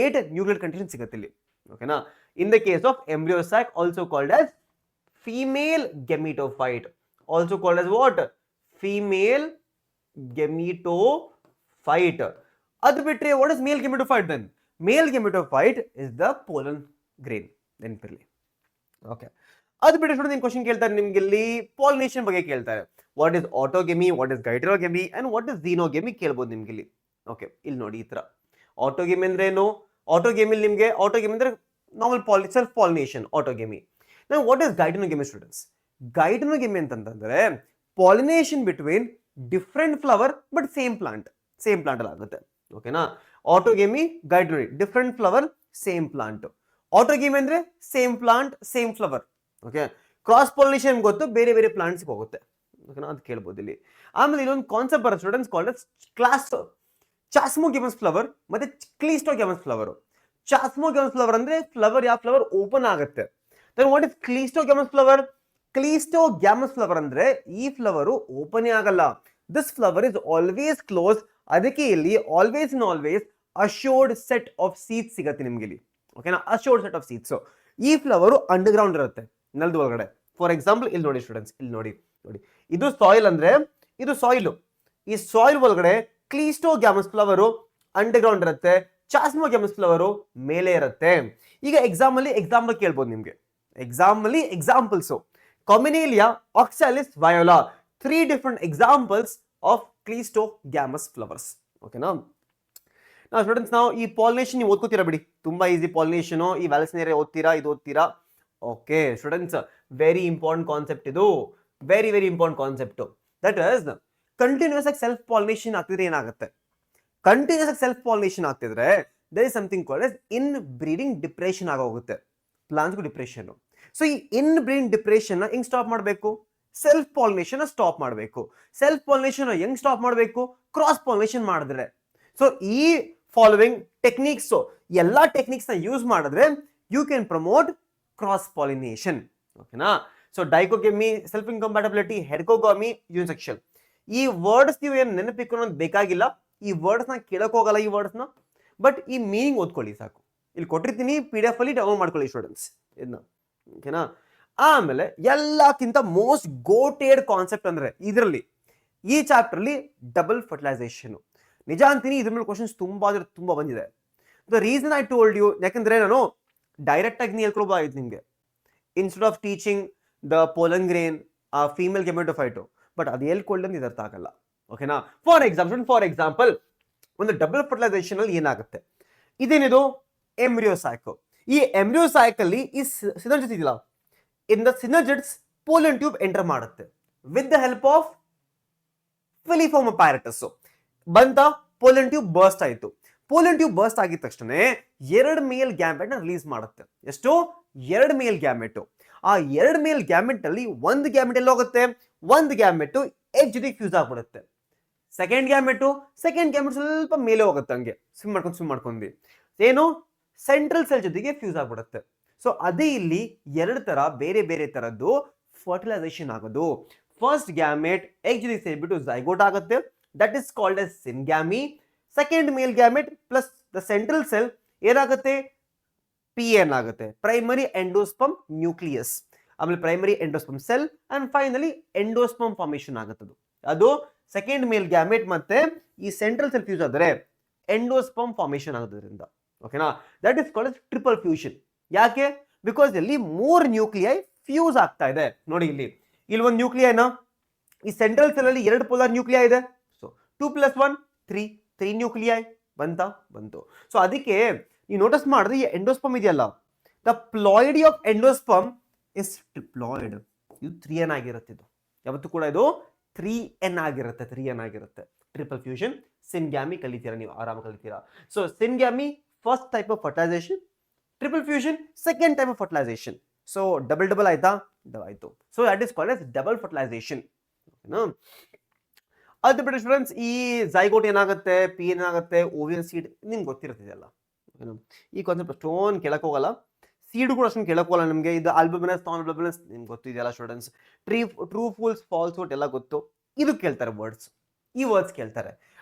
8 ನ್ಯೂಕ್ಲಿಯರ್ ಕಂಡೀಷನ್ ಸಿಗುತ್ತೆ ಇಲ್ಲಿ. ಓಕೆನಾ? In the case of embryo sac, also called as female gametophyte. Also called as what? Female gametophyte. ಅದು ಬಿಟ್ರೆ what is male gametophyte then? Male gametophyte is the pollen grain. ನೆನಪಿರಲಿ. Okay, ಅದು ಬಿಟ್ಟು student question ಕೇಳ್ತಾರೆ ನಿಮ್ಗೆ ಇಲ್ಲಿ pollination ಬಗ್ಗೆ ಕೇಳ್ತಾರೆ. What is autogamy, what is geitonogamy and what is xenogamy ಕೇಳ್ಬೋದು ನಿಮ್ಗೆ ಇಲ್ಲಿ. ಓಕೆ, ಇಲ್ಲಿ ನೋಡಿ ಈ ತರ ಆಟೋಗೆಮಿ ಅಂದ್ರೆ ಏನು? ಆಟೋಗೆಮಿ ನಿಮ್ಗೆ ಆಟೋಗೆಮಿ ಅಂದ್ರೆ ನಾರ್ಮಲ್ ಸೆಲ್ಫ್ ಪಾಲಿನೇಷನ್ ಆಟೋಗೆಮಿ. ನಾವು what is geitonogamy students? Geitonogamy ಅಂತಂದ್ರೆ pollination between different flower but same plant ಅಲ್ಲಿ ಆಗುತ್ತೆ. ಓಕೆನಾ? Autogamy, geitonogamy, different flower same plant. Autogamy ಅಂದ್ರೆ same plant same flower. Okay, cross pollination ಗೊತ್ತು, ಬೇರೆ ಬೇರೆ ಪ್ಲಾಂಟ್ಸ್ ಹೋಗುತ್ತೆ. ಓಕೆನಾ? ಅದು ಕೇಳ್ಬೋದು ಇಲ್ಲಿ. ಆಮೇಲೆ ಇನ್ನೊಂದು ಕಾನ್ಸೆಪ್ಟ್ ಬರುತ್ತೆ students called class chasmogamous flower ಮತ್ತೆ ಕ್ಲೀಸ್ಟೋಗೆಮಸ್ ಫ್ಲವರ್. ಚಾಸ್ಮೋಗೆಮಸ್ ಫ್ಲವರ್ ಅಂದ್ರೆ ಫ್ಲವರ್, ಯಾವ ಫ್ಲವರ್ ಓಪನ್ ಆಗುತ್ತೆ. Then what is cleistogamous flower? Cleistogamous flower ಅಂದ್ರೆ ಈ ಫ್ಲವರ್ ಓಪನ್ ಆಗಲ್ಲ, this flower is always close. ಅದಕ್ಕೆ ಇಲ್ಲಿ always in always assured set of seeds ಸಿಗುತ್ತೆ ನಿಮ್ಗೆ ಇಲ್ಲಿ. ಓಕೆನಾ? Assured set of seeds. ಈ ಫ್ಲವರ್ ಅಂಡರ್ ಗ್ರೌಂಡ್ ಇರುತ್ತೆ, ನೆಲದ ಒಳಗಡೆ. ಫಾರ್ ಎಕ್ಸಾಂಪಲ್ ಇಲ್ಲಿ ನೋಡಿ ಸ್ಟೂಡೆಂಟ್ಸ್, ಇಲ್ಲಿ ನೋಡಿ ಇದು ಸಾಯಿಲ್ ಅಂದ್ರೆ ಇದು ಸಾಯಿಲ್. ಈ ಸಾಯಿಲ್ ಒಳಗಡೆ ಕ್ಲೀಸ್ಟೋಗ್ಯಾಮಸ್ ಫ್ಲವರ್ ಅಂಡರ್ ಗ್ರೌಂಡ್ ಇರುತ್ತೆ, ಚಾಸ್ಮೋಗ್ಯಾಮಸ್ ಫ್ಲವರ್ ಮೇಲೆ ಇರುತ್ತೆ. ಈಗ ಎಕ್ಸಾಂಪಲ್ ಕೇಳ್ಬೋದು ನಿಮ್ಗೆ. Examples commelina, oxalis, viola, 3 different examples of cleistogamous flowers. ಓಕೆನಾ? ನಾವು ಸ್ಟೂಡೆಂಟ್ಸ್, ನಾವು ಈ ಪಾಲಿನೇಷನ್ ನೀವು ಓದ್ಕೋತೀರಾ ಬಿಡಿ, ತುಂಬಾ ಈಸಿ ಪಾಲಿನೇಷನ್. ಈ ವ್ಯಾಲಸ್ನೇರಿಯಾ ಓದ್ತೀರಾ, ಇದು ಓದ್ತೀರಾ. Okay students, very important concept ಇದು, very important concept. That is continuous ಆಗಿ ಸೆಲ್ಫ್ ಪಾಲಿನೇಷನ್ ಆಗ್ತಿದ್ರೆ ಏನಾಗುತ್ತೆ? ಕಂಟಿನ್ಯೂಸ್ ಆಗಿ ಸೆಲ್ಫ್ ಪಾಲಿನೇಷನ್ ಆಗ್ತಿದ್ರೆ there is something called as inbreeding depression ಆಗೋಗುತ್ತೆ, ಪ್ಲಾಂಟ್ಸ್ಗೂ ಡಿಪ್ರೆಷನ್. ಸೊ ಈ ಇನ್ ಬ್ರೀಡಿಂಗ್ ಡಿಪ್ರೆಷನ್ ಹೆಂಗ್ ಸ್ಟಾಪ್ ಮಾಡಬೇಕು? ಸೆಲ್ಫ್ ಪಾಲಿನೇಷನ್ ಸ್ಟಾಪ್ ಮಾಡಬೇಕು. ಸೆಲ್ಫ್ ಪಾಲಿನೇಷನ್ ಹೆಂಗ್ ಸ್ಟಾಪ್ ಮಾಡಬೇಕು? ಕ್ರಾಸ್ ಪಾಲಿನೇಷನ್ ಮಾಡಿದ್ರೆ. ಸೊ ಈ ಫಾಲೋವಿಂಗ್ ಟೆಕ್ನಿಕ್ಸ್, ಎಲ್ಲಾ ಟೆಕ್ನಿಕ್ಸ್ ನ ಯೂಸ್ ಮಾಡಿದ್ರೆ you can promote cross pollination. ಓಕೆನಾ? So dichogamy, self incompatibility, herkogamy, unisexual. ಈ ವರ್ಡ್ಸ್ ನೀವು ಏನು ನೆನಪಿಕೊಳ್ಳೋದು ಬೇಕಾಗಿಲ್ಲ, ಈ ವರ್ಡ್ಸ್ ನ ಕೇಳಕ್ ಹೋಗಲ್ಲ, ಈ ವರ್ಡ್ಸ್ ನ. ಬಟ್ ಈ ಮೀನಿಂಗ್ ಓದ್ಕೊಳ್ಳಿ ಸಾಕು. ಇಲ್ಲಿ ಕೊಟ್ಟಿರ್ತೀನಿ PDF ಅಲ್ಲಿ ಡೌನ್ಲೋಡ್ ಮಾಡ್ಕೊಳ್ಳಿ ಸ್ಟೂಡೆಂಟ್ಸ್ ಇದನ್ನ. ಓಕೆನಾ. ಆಮೇಲೆ ಎಲ್ಲಕ್ಕಿಂತ ಮೋಸ್ಟ್ ಗೋಟೆಡ್ ಕಾನ್ಸೆಪ್ಟ್ ಅಂದ್ರೆ ಇದರಲ್ಲಿ ಈ ಚಾಪ್ಟರ್ ಅಲ್ಲಿ ಡಬಲ್ ಫರ್ಟಿಲೈಸೇಷನ್. ನಿಜ ಅಂತೀನಿ, ಇದ್ರ ಮೇಲೆ ಕ್ವಶನ್ಸ್ ತುಂಬಾ ಅಂದ್ರೆ ತುಂಬಾ ಬಂದಿದೆ. The reason I told you, ಯಾಕಂದ್ರೆ ನಾನು ಡೈರೆಕ್ಟ್ ಆಗಿ ಹೇಳ್ಕೊಳ್ಬೋದಾಗಿತ್ತು ನಿಮ್ಗೆ, instead of teaching the pollen grain ಆ ಫೀಮೇಲ್ ಗೆಮೆಟೋಫೈಟು, ಬಟ್ ಅದು ಹೇಳ್ಕೊಳ್ಳೋದು ಇದು ಅರ್ಥ ಆಗಲ್ಲ. ಓಕೆನಾ. ಫಾರ್ ಎಕ್ಸಾಂಪಲ್ ಒಂದು ಡಬಲ್ ಫರ್ಟಿಲೈಸೇಷನ್ ಅಲ್ಲಿ ಏನಾಗುತ್ತೆ, ಇದೇನಿದು ಎಂಬ್ರಿಯೋಸೈಕ್. ಈ ಎಂಬ್ರಿಯೋಸೈಕ್ ಅಲ್ಲಿ ಈ ಸಿನರ್ಜಿಸ್ ಇದೆಯಲ್ಲ, in the synergids pollen tube enter ಮಾಡುತ್ತೆ with the help of filiform apparatus. ಬಂತ ಪೋಲನ್ ಟ್ಯೂಬ್ ಬರ್ಸ್ಟ್ ಆಯ್ತು. ಪೋಲನ್ ಟ್ಯೂಬ್ ಬರ್ಸ್ಟ್ ಆಗಿದ ತಕ್ಷಣ ಎರಡು ಮೇಲ್ ಗ್ಯಾಮೆಟ್ ನ ರಿಲೀಸ್ ಮಾಡುತ್ತೆ. ಎಷ್ಟು? ಎರಡು ಮೇಲ್ ಗ್ಯಾಮೆಟ್. ಆ ಎರಡು ಮೇಲ್ ಗ್ಯಾಮೆಟ್ ಅಲ್ಲಿ ಒಂದು ಗ್ಯಾಮೆಟ್ ಎಲ್ಲಿ ಹೋಗುತ್ತೆ, ಒಂದು ಗ್ಯಾಮೆಟ್ ಎಗ್ ಜೊತೆಗೆ ಫ್ಯೂಸ್ ಆಗ್ಬಿಡುತ್ತೆ. ಸೆಕೆಂಡ್ ಗ್ಯಾಮೆಟ್ ಸ್ವಲ್ಪ ಮೇಲೆ ಹೋಗುತ್ತೆ, ಹಂಗೆ ಸ್ವಿಮ್ ಮಾಡ್ಕೊಂಡು ಏನು ಸೆಂಟ್ರಲ್ ಸೆಲ್ ಜೊತೆಗೆ ಫ್ಯೂಸ್ ಆಗ್ಬಿಡುತ್ತೆ. ಸೊ ಅದೇ ಇಲ್ಲಿ ಎರಡು ತರ ಬೇರೆ ಬೇರೆ ತರದ್ದು ಫರ್ಟಿಲೈಸೇಷನ್ ಆಗೋದು. ಫಸ್ಟ್ ಗ್ಯಾಮೆಟ್ ಎಗ್ ಜೊತೆಗೆ ಸೇರ್ಬಿಟ್ಟು ಝೈಗೋಟ್ ಆಗುತ್ತೆ, that is called as syngamy. Second male gamete plus the central cell ಏನಾಗುತ್ತೆ, PN ಆಗುತ್ತೆ, ಪ್ರೈಮರಿ ಎಂಡೋಸ್ಪರ್ಮ್ ನ್ಯೂಕ್ಲಿಯಸ್. ಆಮೇಲೆ primary endosperm cell and finally endosperm formation ಆಗುತ್ತೆ. ಅದು ಸೆಕೆಂಡ್ ಮೇಲ್ ಗ್ಯಾಮೆಟ್ ಮತ್ತೆ ಈ ಸೆಂಟ್ರಲ್ ಸೆಲ್ ಫ್ಯೂಸ್ ಆದರೆ ಎಂಡೋಸ್ಪರ್ಮ್ ಫಾರ್ಮೇಶನ್ ಆಗೋದ್ರಿಂದ. ಓಕೆನಾ. That is called triple fusion. ಯಾಕೆ? ಬಿಕಾಸ್ ಇಲ್ಲಿ 3 ನ್ಯೂಕ್ಲಿಯೈ ಫ್ಯೂಸ್ ಆಗ್ತಾ ಇದೆ. ನೋಡಿ ಇಲ್ಲಿ ಒಂದು ನ್ಯೂಕ್ಲಿಯೈನ, ಈ ಸೆಂಟ್ರಲ್ ಸೆಲ್ ಅಲ್ಲಿ 2 ಪೋಲಾರ್ ನ್ಯೂಕ್ಲಿಯೈ ಇದೆ. ಸೊ 2 + 1 3 ನ್ಯೂಕ್ಲಿಯೈ ಬಂತು. ಸೊ ಅದಕ್ಕೆ ನೀವು ನೋಟಿಸ್ ಮಾಡಿದ್ರೆ ಈ ಎಂಡೋಸ್ಪರ್ಮ್ ಇದೆಯಲ್ಲ, the ploidy of endosperm is triploid. ಇದು 3n ಆಗಿರುತ್ತೆ. ಇದು ಯಾವತ್ತೂ ಕೂಡ ಇದು 3n ಆಗಿರುತ್ತೆ. ಟ್ರಿಪಲ್ ಫ್ಯೂಷನ್ ಸಿನ್ಗ್ಯಾಮಿ ಕಲಿತೀರಾ, ನೀವು ಆರಾಮ ಕಲಿತೀರಾ. So syngamy first type of fertilization, triple fusion second type of fertilization. So double ಆಯ್ತಾ? ಆಯ್ತು. So that is called as double fertilization. ಓಕೆನಾ. ಅದು ಬಿಟ್ಟು ಸ್ಟೂಡೆಂಟ್ಸ್, ಈ ಝೈಗೋಟ್ ಏನಾಗುತ್ತೆ, ಪಿ ಏನಾಗುತ್ತೆ, ಓವಿಯನ್ ಸೀಡ್ ನಿಮ್ಗೆ ಗೊತ್ತಿರ್ತಿದೆಯಲ್ಲ. ಈ ಕಾನ್ಸೆಪ್ಟ್ ಅಷ್ಟೊಂದು ಕೇಳಕ್ ಹೋಗಲ್ಲ, ಸೀಡ್ ಕೂಡ ಅಷ್ಟೊಂದು ಕೇಳಕ್ ಹೋಗಲ್ಲ ನಿಮಗೆ. ಇದು ಆಲ್ಬುಮಿನಸ್ ನಾನ್ ಆಲ್ಬುಮಿನಸ್ ನಿಮ್ಗೆ ಗೊತ್ತಿದೆಯಲ್ಲ ಸ್ಟೂಡೆಂಟ್ಸ್. ಟ್ರೂ ಫೂಲ್ಸ್ ಫಾಲ್ಸ್ ಎಲ್ಲ ಗೊತ್ತು. ಇದು ಕೇಳ್ತಾರೆ ವರ್ಡ್ಸ್, ಈ ವರ್ಡ್ಸ್ ಕೇಳ್ತಾರೆ.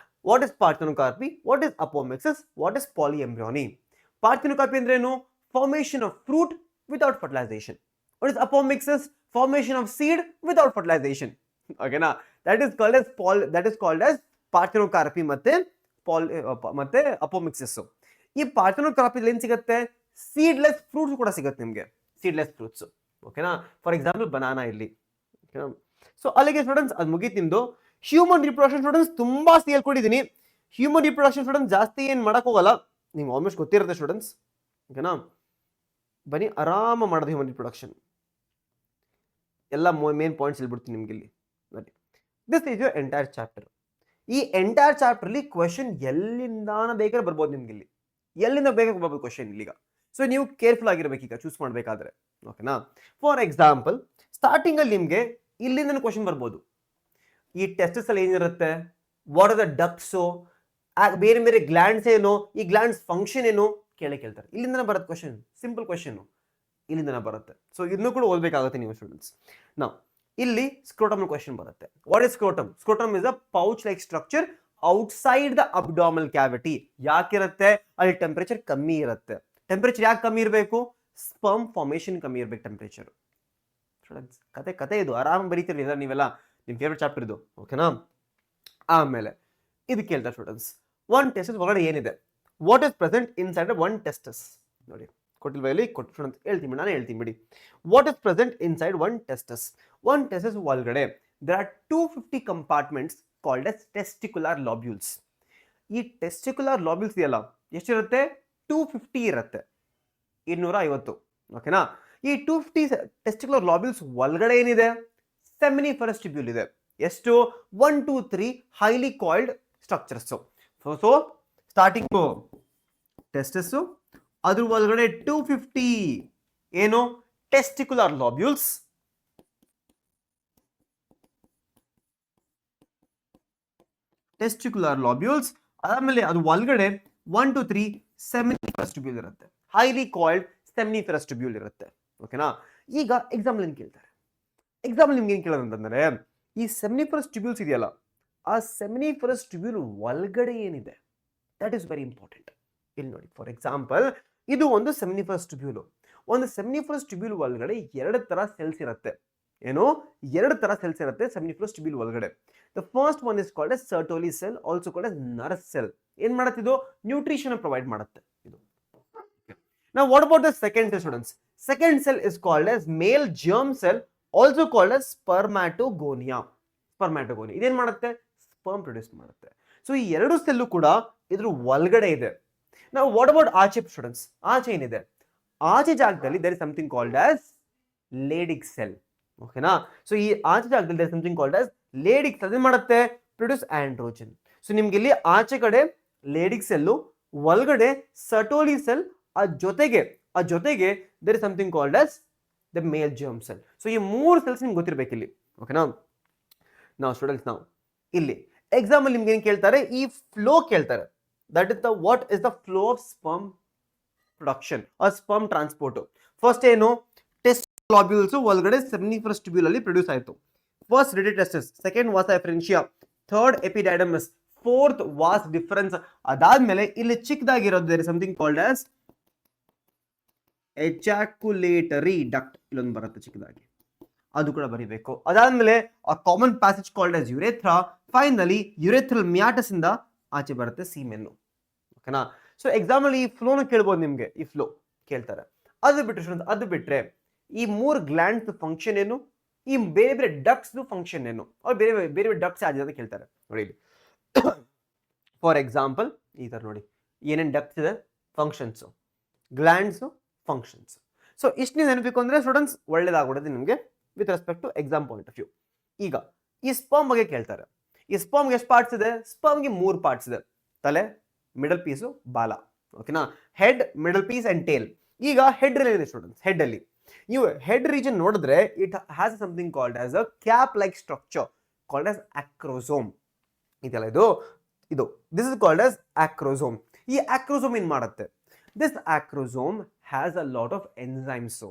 What is parthenocarpy, what is apomixis, what is polyembryony. Parthenocarpy ಅಂದ್ರೆ ಏನು? Formation of fruit without fertilization. What is apomixis? Formation of seed without fertilization. ಓಕೆನಾ. That is called as parthenocarpy ಮತ್ತೆ ಅಪೋಮಿಕ್ಸಿಸ್. ಈ ಪಾರ್ಥೆನೋಕಾರ್ಪಿ ಏನ್ ಸಿಗುತ್ತೆ? Seedless fruits ಕೂಡ ಸಿಗುತ್ತೆ ನಿಮಗೆ, ಸೀಡ್ಲೆಸ್ ಫ್ರೂಟ್ಸ್. ಓಕೆನಾ. ಫಾರ್ ಎಕ್ಸಾಂಪಲ್ ಬನಾನಾ ಇಲ್ಲಿ. ಸೊ ಅಲ್ಲಿಗೆ ಸ್ಟೂಡೆಂಟ್ಸ್ ಅದು ಮುಗೀತು ನಿಮ್ದು. ಹ್ಯೂಮನ್ ರಿಪ್ರೊಡಕ್ಷನ್ ಸ್ಟೂಡೆಂಟ್ಸ್ ತುಂಬಾ ಹೇಳ್ಕೊಟ್ಟಿದ್ದೀನಿ. ಹ್ಯೂಮನ್ ರಿಪ್ರೊಡಕ್ಷನ್ ಸ್ಟೂಡೆಂಟ್ಸ್ ಜಾಸ್ತಿ ಏನ್ ಮಾಡಕ್ ಹೋಗಲ್ಲ, ನಿಮ್ಗೆ ಆಲ್ಮೋಸ್ಟ್ ಗೊತ್ತಿರುತ್ತೆ ಸ್ಟೂಡೆಂಟ್ಸ್. ಓಕೆನಾ. ಬನ್ನಿ ಆರಾಮ ಮಾಡೋದು ಹ್ಯೂಮನ್ ರಿಪ್ರೊಡಕ್ಷನ್. ಎಲ್ಲ ಮೇನ್ ಪಾಯಿಂಟ್ಸ್ ಹೇಳ್ಬಿಡ್ತೀನಿ ನಿಮ್ಗೆ ಇಲ್ಲಿ. This is your entire chapter. ಈ ಎಂಟೈರ್ ಚಾಪ್ಟರ್ ಅಲ್ಲಿ ಕ್ವೆಶನ್ ಎಲ್ಲಿಂದಾನ ಬೇಕಾದ್ರೆ ಬರ್ಬೋದು ನಿಮ್ಗೆ, ಇಲ್ಲಿ ಎಲ್ಲಿಂದ ಬೇಕಾದ್ರೆ ಬರ್ಬೋದು ಕ್ವೆಶನ್ ಇಲ್ಲಿಗ. ಸೊ ನೀವು ಕೇರ್ಫುಲ್ ಆಗಿರ್ಬೇಕು ಈಗ ಚೂಸ್ ಮಾಡ್ಬೇಕಾದ್ರೆ. ಓಕೆನಾ. ಫಾರ್ ಎಕ್ಸಾಂಪಲ್ ಸ್ಟಾರ್ಟಿಂಗ್ ಅಲ್ಲಿ ನಿಮ್ಗೆ ಇಲ್ಲಿಂದ ಕ್ವೆಶನ್ ಬರ್ಬೋದು. ಈ ಟೆಸ್ಟಸ್ ಅಲ್ಲಿ ಏನಿರುತ್ತೆ, ವಾಟ್ ಆರ್ ದ ಡಕ್ಟ್ಸ್, ಬೇರೆ ಬೇರೆ ಗ್ಲ್ಯಾಂಡ್ಸ್ ಏನು, ಈ ಗ್ಲ್ಯಾಂಡ್ಸ್ ಫಂಕ್ಷನ್ ಏನು ಕೇಳ್ತಾರೆ. ಇಲ್ಲಿಂದ ಬರುತ್ತೆ ಕ್ವೆಶನ್, ಸಿಂಪಲ್ ಕ್ವೆಶನ್ ಇಲ್ಲಿಂದ ಬರುತ್ತೆ. ಸೊ ಇದನ್ನು ಕೂಡ ಓದಬೇಕಾಗುತ್ತೆ ನೀವು ಸ್ಟೂಡೆಂಟ್ಸ್. ನಾವು ಇಲ್ಲಿ ಸ್ಕ್ರೋಟಮ್ ಕ್ವೆಶನ್ ಬರುತ್ತೆ. What is scrotum? Scrotum is a pouch like structure outside the abdominal cavity. ಯಾಕಿರುತ್ತೆ? ಅಲ್ಲಿ ಟೆಂಪರೇಚರ್ ಕಮ್ಮಿ ಇರುತ್ತೆ. ಟೆಂಪರೇಚರ್ ಯಾಕೆ ಕಮ್ಮಿ ಇರಬೇಕು? ಸ್ಪರ್ಮ್ ಫಾರ್ಮೇಶನ್ ಕಮ್ಮಿ ಇರಬೇಕು ಟೆಂಪರೇಚರ್. ಕತೆ ಇದು ಆರಾಮ್ ಬರೀತೀರಿ ನೀವೆಲ್ಲ, ನಿಮ್ ಫೇವ್ರೆಟ್ ಚಾಪ್ಟರ್ ಇದು. ಓಕೆನಾ. ಆಮೇಲೆ ಇದು ಕೇಳ್ತಾರೆ ಸ್ಟೂಡೆಂಟ್ಸ್, ಒನ್ ಟೆಸ್ಟಸ್ ಒಳಗಡೆ ಏನಿದೆ, what is present inside one testis. ನೋಡಿ ಕೊಟ್ಟಿಲ್ವಾ ಇಲ್ಲಿ, ಸ್ಟೂಡೆಂಟ್ಸ್ ಹೇಳ್ತೀನಿ, ನಾನು ಹೇಳ್ತೀನಿ ಬಿಡಿ. What is present inside one testis. One testis ಒಳಗಡೆ there are 250 compartments called as testicular lobules. ಈ ಟೆಸ್ಟಿಕ್ಯುಲರ್ ಲಾಬ್ಯೂಲ್ಸ್ ಇದೆಯಲ್ಲ, ಎಷ್ಟಿರುತ್ತೆ? 250 ಇರುತ್ತೆ, 250. ಓಕೆನಾ. ಈ 250 ಟೆಸ್ಟಿಕ್ಯುಲರ್ ಲಾಬ್ಯೂಲ್ಸ್ ಒಳಗಡೆ ಏನಿದೆ? ಸೆಮಿನಿಫರಸ್ ಟ್ಯೂಬ್ಯೂಲ್ ಇದೆ. ಎಷ್ಟು? 1 2 3 highly coiled structures. So starting testis, ಅದ್ರ ಒಳಗಡೆ 250 ಏನು? ಟೆಸ್ಟಿಕ್ಯುಲರ್ ಲಾಬ್ಯೂಲ್ಸ್. ಟೆಸ್ಟಿಕ್ಯುಲರ್ ಲಾಬ್ಯೂಲ್ಸ್ ಆಮೇಲೆ ಅದು ಒಳಗಡೆ 1 2 3 ಸೆಮಿನಿಫರಸ್ ಟ್ಯೂಬ್ಯೂಲ್ ಇರುತ್ತೆ, ಹೈಲಿ ಕಾಯಿಲ್ಡ್ ಸೆಮಿನಿಫರಸ್ ಟ್ಯೂಬ್ಯೂಲ್ ಇರುತ್ತೆ. ಓಕೆನಾ. ಈಗ ಎಕ್ಸಾಂಪಲ್ ಏನ್ ಕೇಳ್ತಾರೆ, ಎಕ್ಸಾಂಪಲ್ ನಿಮ್ಗೆ ಏನ್ ಕೇಳೋದು ಅಂತಂದ್ರೆ, ಈ ಸೆಮಿನಿಫರಸ್ ಟ್ಯೂಬ್ಯೂಲ್ಸ್ ಇದೆಯಲ್ಲ, ಆ ಸೆಮಿನಿಫರಸ್ ಟ್ಯೂಬ್ಯೂಲ್ ಒಳಗಡೆ ಏನಿದೆ, ದಟ್ ಇಸ್ ವೆರಿ ಇಂಪಾರ್ಟೆಂಟ್. ಇಲ್ಲಿ ನೋಡಿ, ಫಾರ್ ಎಕ್ಸಾಂಪಲ್ ಇದು ಒಂದು ಸೆಮಿನಿಫರಸ್ ಟ್ಯೂಬ್ಯೂಲ್. ಒಂದು ಸೆಮಿನಿಫರಸ್ ಟ್ಯೂಬ್ಯೂಲ್ ಒಳಗಡೆ ಎರಡು ತರ ಸೆಲ್ಸ್ ಇರುತ್ತೆ. ಏನು, ಎರಡು ತರ ಸೆಲ್ಸ್ ಇರುತ್ತೆ ಸೆಮಿನಿಫರಸ್ ಟ್ಯೂಬ್ಯೂಲ್ ಒಳಗಡೆ. The first one is called as Sertoli cell, also called as nurse cell. ಏನ್ ಮಾಡುತ್ತೆ ಇದು? ನ್ಯೂಟ್ರಿಷನ್ ಪ್ರೊವೈಡ್ ಮಾಡುತ್ತೆ ಇದು. Now what about the second cell, students? Second cell is called as male germ cell, also called as spermatogonia. Spermatogonia ಇದೇನ್ ಮಾಡುತ್ತೆ? Sperm produce ಮಾಡುತ್ತೆ. So ಈ ಎರಡು ಸೆಲ್ಲು ಕೂಡ ಇದ್ರ ಒಳಗಡೆ ಇದೆ. ನಾವು ವಾಟ್ ಅಬೌಟ್ ಆಚೆ ಸ್ಟೂಡೆಂಟ್ಸ್? ಆಚೆ ಏನಿದೆ? ಆಚೆ ಜಾಗದಲ್ಲಿ there is something called as Leydig cell. ಓಕೆನಾ? ಸೊ ಈ ಆಚೆ ಜಾಗದಲ್ಲಿ there is something called as Leydig cell. ಏನ್ ಮಾಡುತ್ತೆ? Produce androgen. ಸೊ ನಿಮ್ಗೆ ಇಲ್ಲಿ ಆಚೆ ಕಡೆ Leydig ಸೆಲ್ಲು, ಒಳಗಡೆ ಸರ್ಟೋಲಿ ಸೆಲ್, ಆ ಜೊತೆಗೆ there is something called as the male germ cell. So ಈ ಮೂರು ಸೆಲ್ಸ್ ನಿಮ್ಗೆ ಗೊತ್ತಿರ್ಬೇಕು ಇಲ್ಲಿ. ಓಕೆನಾ? ನಾವು ಸ್ಟೂಡೆಂಟ್ಸ್, ನಾವು ಇಲ್ಲಿ ಎಕ್ಸಾಂಪಲ್ ನಿಮ್ಗೆ ಏನ್ ಕೇಳ್ತಾರೆ? ಈ ಫ್ಲೋ ಕೇಳ್ತಾರೆ. That is the what is the flow of sperm production or sperm transport. First ಏನು? ಟೆಸ್ಟ್ ಗ್ಲಾಬ್ಯೂಲ್ಸ್ ಒಳಗಡೆ ಸೆಮಿನಿಫರಸ್ ಟ್ಯೂಬ್ಯೂಲ್ ಅಲ್ಲಿ ಪ್ರೊಡ್ಯೂಸ್ ಆಯಿತು. First rete testis, second vasa efferentia, third epididymis, fourth vas deferens. ಅದಾದ್ಮೇಲೆ ಇಲ್ಲಿ ಚಿಕ್ಕದಾಗಿರೋದು there is something called as ejaculatory duct. ಇಲ್ಲೊಂದು ಬರುತ್ತೆ ಚಿಕ್ಕದಾಗಿ, ಅದು ಕೂಡ ಬರೀಬೇಕು. ಅದಾದ್ಮೇಲೆ ಆ common passage called as urethra. Finally urethral meatus ಇಂದ ಆಚೆ ಬರುತ್ತೆ ಸೀಮೆನ್ನು. ಓಕೆನಾ? ಸೊ ಎಕ್ಸಾಂಪಲ್ ಈ ಫ್ಲೋನ ಕೇಳ್ಬೋದು ನಿಮ್ಗೆ, ಈ ಫ್ಲೋ ಕೇಳ್ತಾರೆ. ಅದು ಬಿಟ್ರೆ ಈ ಮೂರು ಗ್ಲ್ಯಾಂಡ್ಸ್ ಫಂಕ್ಷನ್ ಏನು, ಈ ಬೇರೆ ಬೇರೆ ಡಕ್ಟ್ಸ್ ಫಂಕ್ಷನ್ ಏನು, ಅವ್ರು ಬೇರೆ ಬೇರೆ ಡಕ್ಟ್ಸ್ ಆಗಿದೆ ಅಂತ ಕೇಳ್ತಾರೆ. ನೋಡಿ, ಫಾರ್ ಎಕ್ಸಾಂಪಲ್ ಈ ತರ ನೋಡಿ, ಏನೇನು ಡಕ್ಟ್ಸ್ ಇದೆ, ಫಂಕ್ಷನ್ಸ್, ಗ್ಲ್ಯಾಂಡ್ಸ್, ಫಂಕ್ಷನ್ಸ್. ಸೊ ಇಷ್ಟು ನೀವು ನೆನಪಿಬೇಕು ಅಂದ್ರೆ ಸ್ಟೂಡೆಂಟ್ಸ್ ಒಳ್ಳೇದಾಗ್ಬಿಡುತ್ತೆ ನಿಮಗೆ with respect to exam point of view. ಈಗ ಈ ಸ್ಪರ್ಮ್ ಬಗ್ಗೆ ಕೇಳ್ತಾರೆ. ಈ ಸ್ಪರ್ಮ್ಗೆ ಎಷ್ಟು ಪಾರ್ಟ್ಸ್ ಇದೆ? ಸ್ಪರ್ಮ್ಗೆ 3 ಪಾರ್ಟ್ಸ್ ಇದೆ. ತಲೆ, ಮಿಡಲ್ ಪೀಸು, ಬಾಲ. ಓಕೆನಾ? Head, middle piece and tail. ಈಗ ಹೆಡ್ ಇದೆ ಸ್ಟೂಡೆಂಟ್ಸ್. ಹೆಡ್ ಅಲ್ಲಿ ನೀವು ಹೆಡ್ ರೀಜನ್ ನೋಡಿದ್ರೆ it has something called as a cap like structure called as acrosome. ಇದೆಲ್ಲ ಇದು this is called as acrosome. ಈ ಆಕ್ರೋಸೋಮ್ ಏನ್ ಮಾಡುತ್ತೆ? This acrosome has a lot of enzymes. So,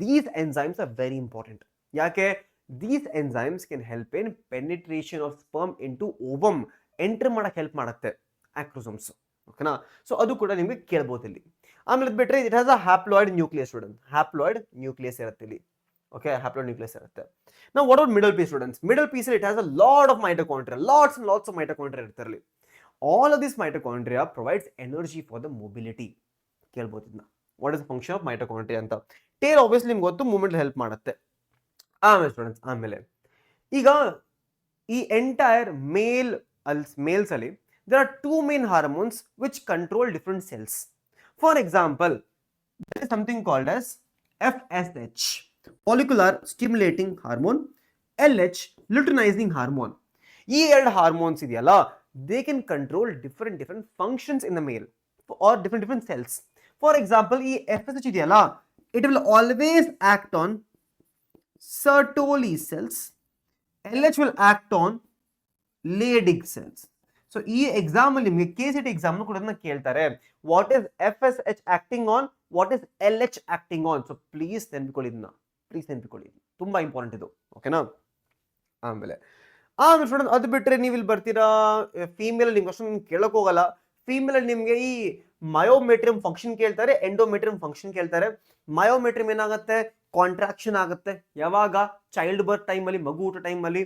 these enzymes are very important. Yake? These enzymes can help in penetration of sperm into ovum. Enter madak help ಮಾಡುತ್ತೆ acrosomes. ಓಕೆನಾ? So ಅದು ಕೂಡ ನಿಮಗೆ ಕೇಳಬಹುದು ಇಲ್ಲಿ. ಆಮೇಲೆ ಬಿಟ್ರೆ it has a haploid nucleus student. Haploid nucleus ಇರುತ್ತೆ ಇಲ್ಲಿ. Okay, haploid nucleus ಇರುತ್ತೆ. Now what about middle piece students? Middle piece it has a lot of mitochondria. Lots and lots of mitochondria ಇರುತ್ತೆ ಇಲ್ಲಿ. All of these mitochondria provides energy for the mobility. ಕೇಳ್ಬೋದು ಇದನ್ನ. What is the function of mitochondria ಅಂತ. Tail obviously ನಿಮ್ಗೆ ಗೊತ್ತು, movement help ಮಾಡುತ್ತೆ. ಆಮೇಲೆ students, ಆಮೇಲೆ ಈಗ ಈ ಎಂಟೈರ್ ಮೇಲ್ಸ್ ಅಲ್ಲಿ there are 2 main hormones which control different cells. For example, there is something called as FSH, follicular stimulating hormone, LH, luteinizing hormone. ಈ ಎರಡು ಹಾರ್ಮೋನ್ಸ್ ಇದೆಯಲ್ಲ, they can control different functions in the male or different cells. For example, ಈ FSH ಇದೆಯಲ್ಲ, it will always act on Sertoli cells. LH will act on Leydig cells. So ಈ exam ಅಲ್ಲಿ ನಿಮಗೆ KCET exam ಕೂಡ ಅದನ್ನ ಕೇಳ್ತಾರೆ. What is FSH acting on, what is LH acting on. So please ನೆನಪಿಕೊಳ್ಳಿ ಇದನ್ನ, ತುಂಬಾ ಇಂಪಾರ್ಟೆಂಟ್ ಇದು. ಓಕೆನಾ? ಆಮೇಲೆ ಸ್ಟೂಡೆಂಟ್ ಅದು ಬಿಟ್ರೆ ನೀವು ಇಲ್ಲಿ ಬರ್ತೀರಾ ಫೀಮೇಲ್, ನಿಮ್ಗೆ ಅಷ್ಟೊಂದು ಕೇಳಕ್ ಹೋಗಲ್ಲ. ಫೀಮೇಲ್ ಅಲ್ಲಿ ನಿಮ್ಗೆ ಈ ಮಯೋಮೆಟ್ರಿಯಂ ಫಂಕ್ಷನ್ ಕೇಳ್ತಾರೆ, ಎಂಡೋಮೆಟ್ರಿಯಂ ಫಂಕ್ಷನ್ ಕೇಳ್ತಾರೆ. ಮಯೋಮೆಟ್ರಿಯಂ ಏನಾಗುತ್ತೆ? ಕಾಂಟ್ರಾಕ್ಷನ್ ಆಗುತ್ತೆ. ಯಾವಾಗ? ಚೈಲ್ಡ್ ಬರ್ತ್ ಟೈಮ್ ಅಲ್ಲಿ, ಮಗು ಊಟ ಟೈಮ್ ಅಲ್ಲಿ.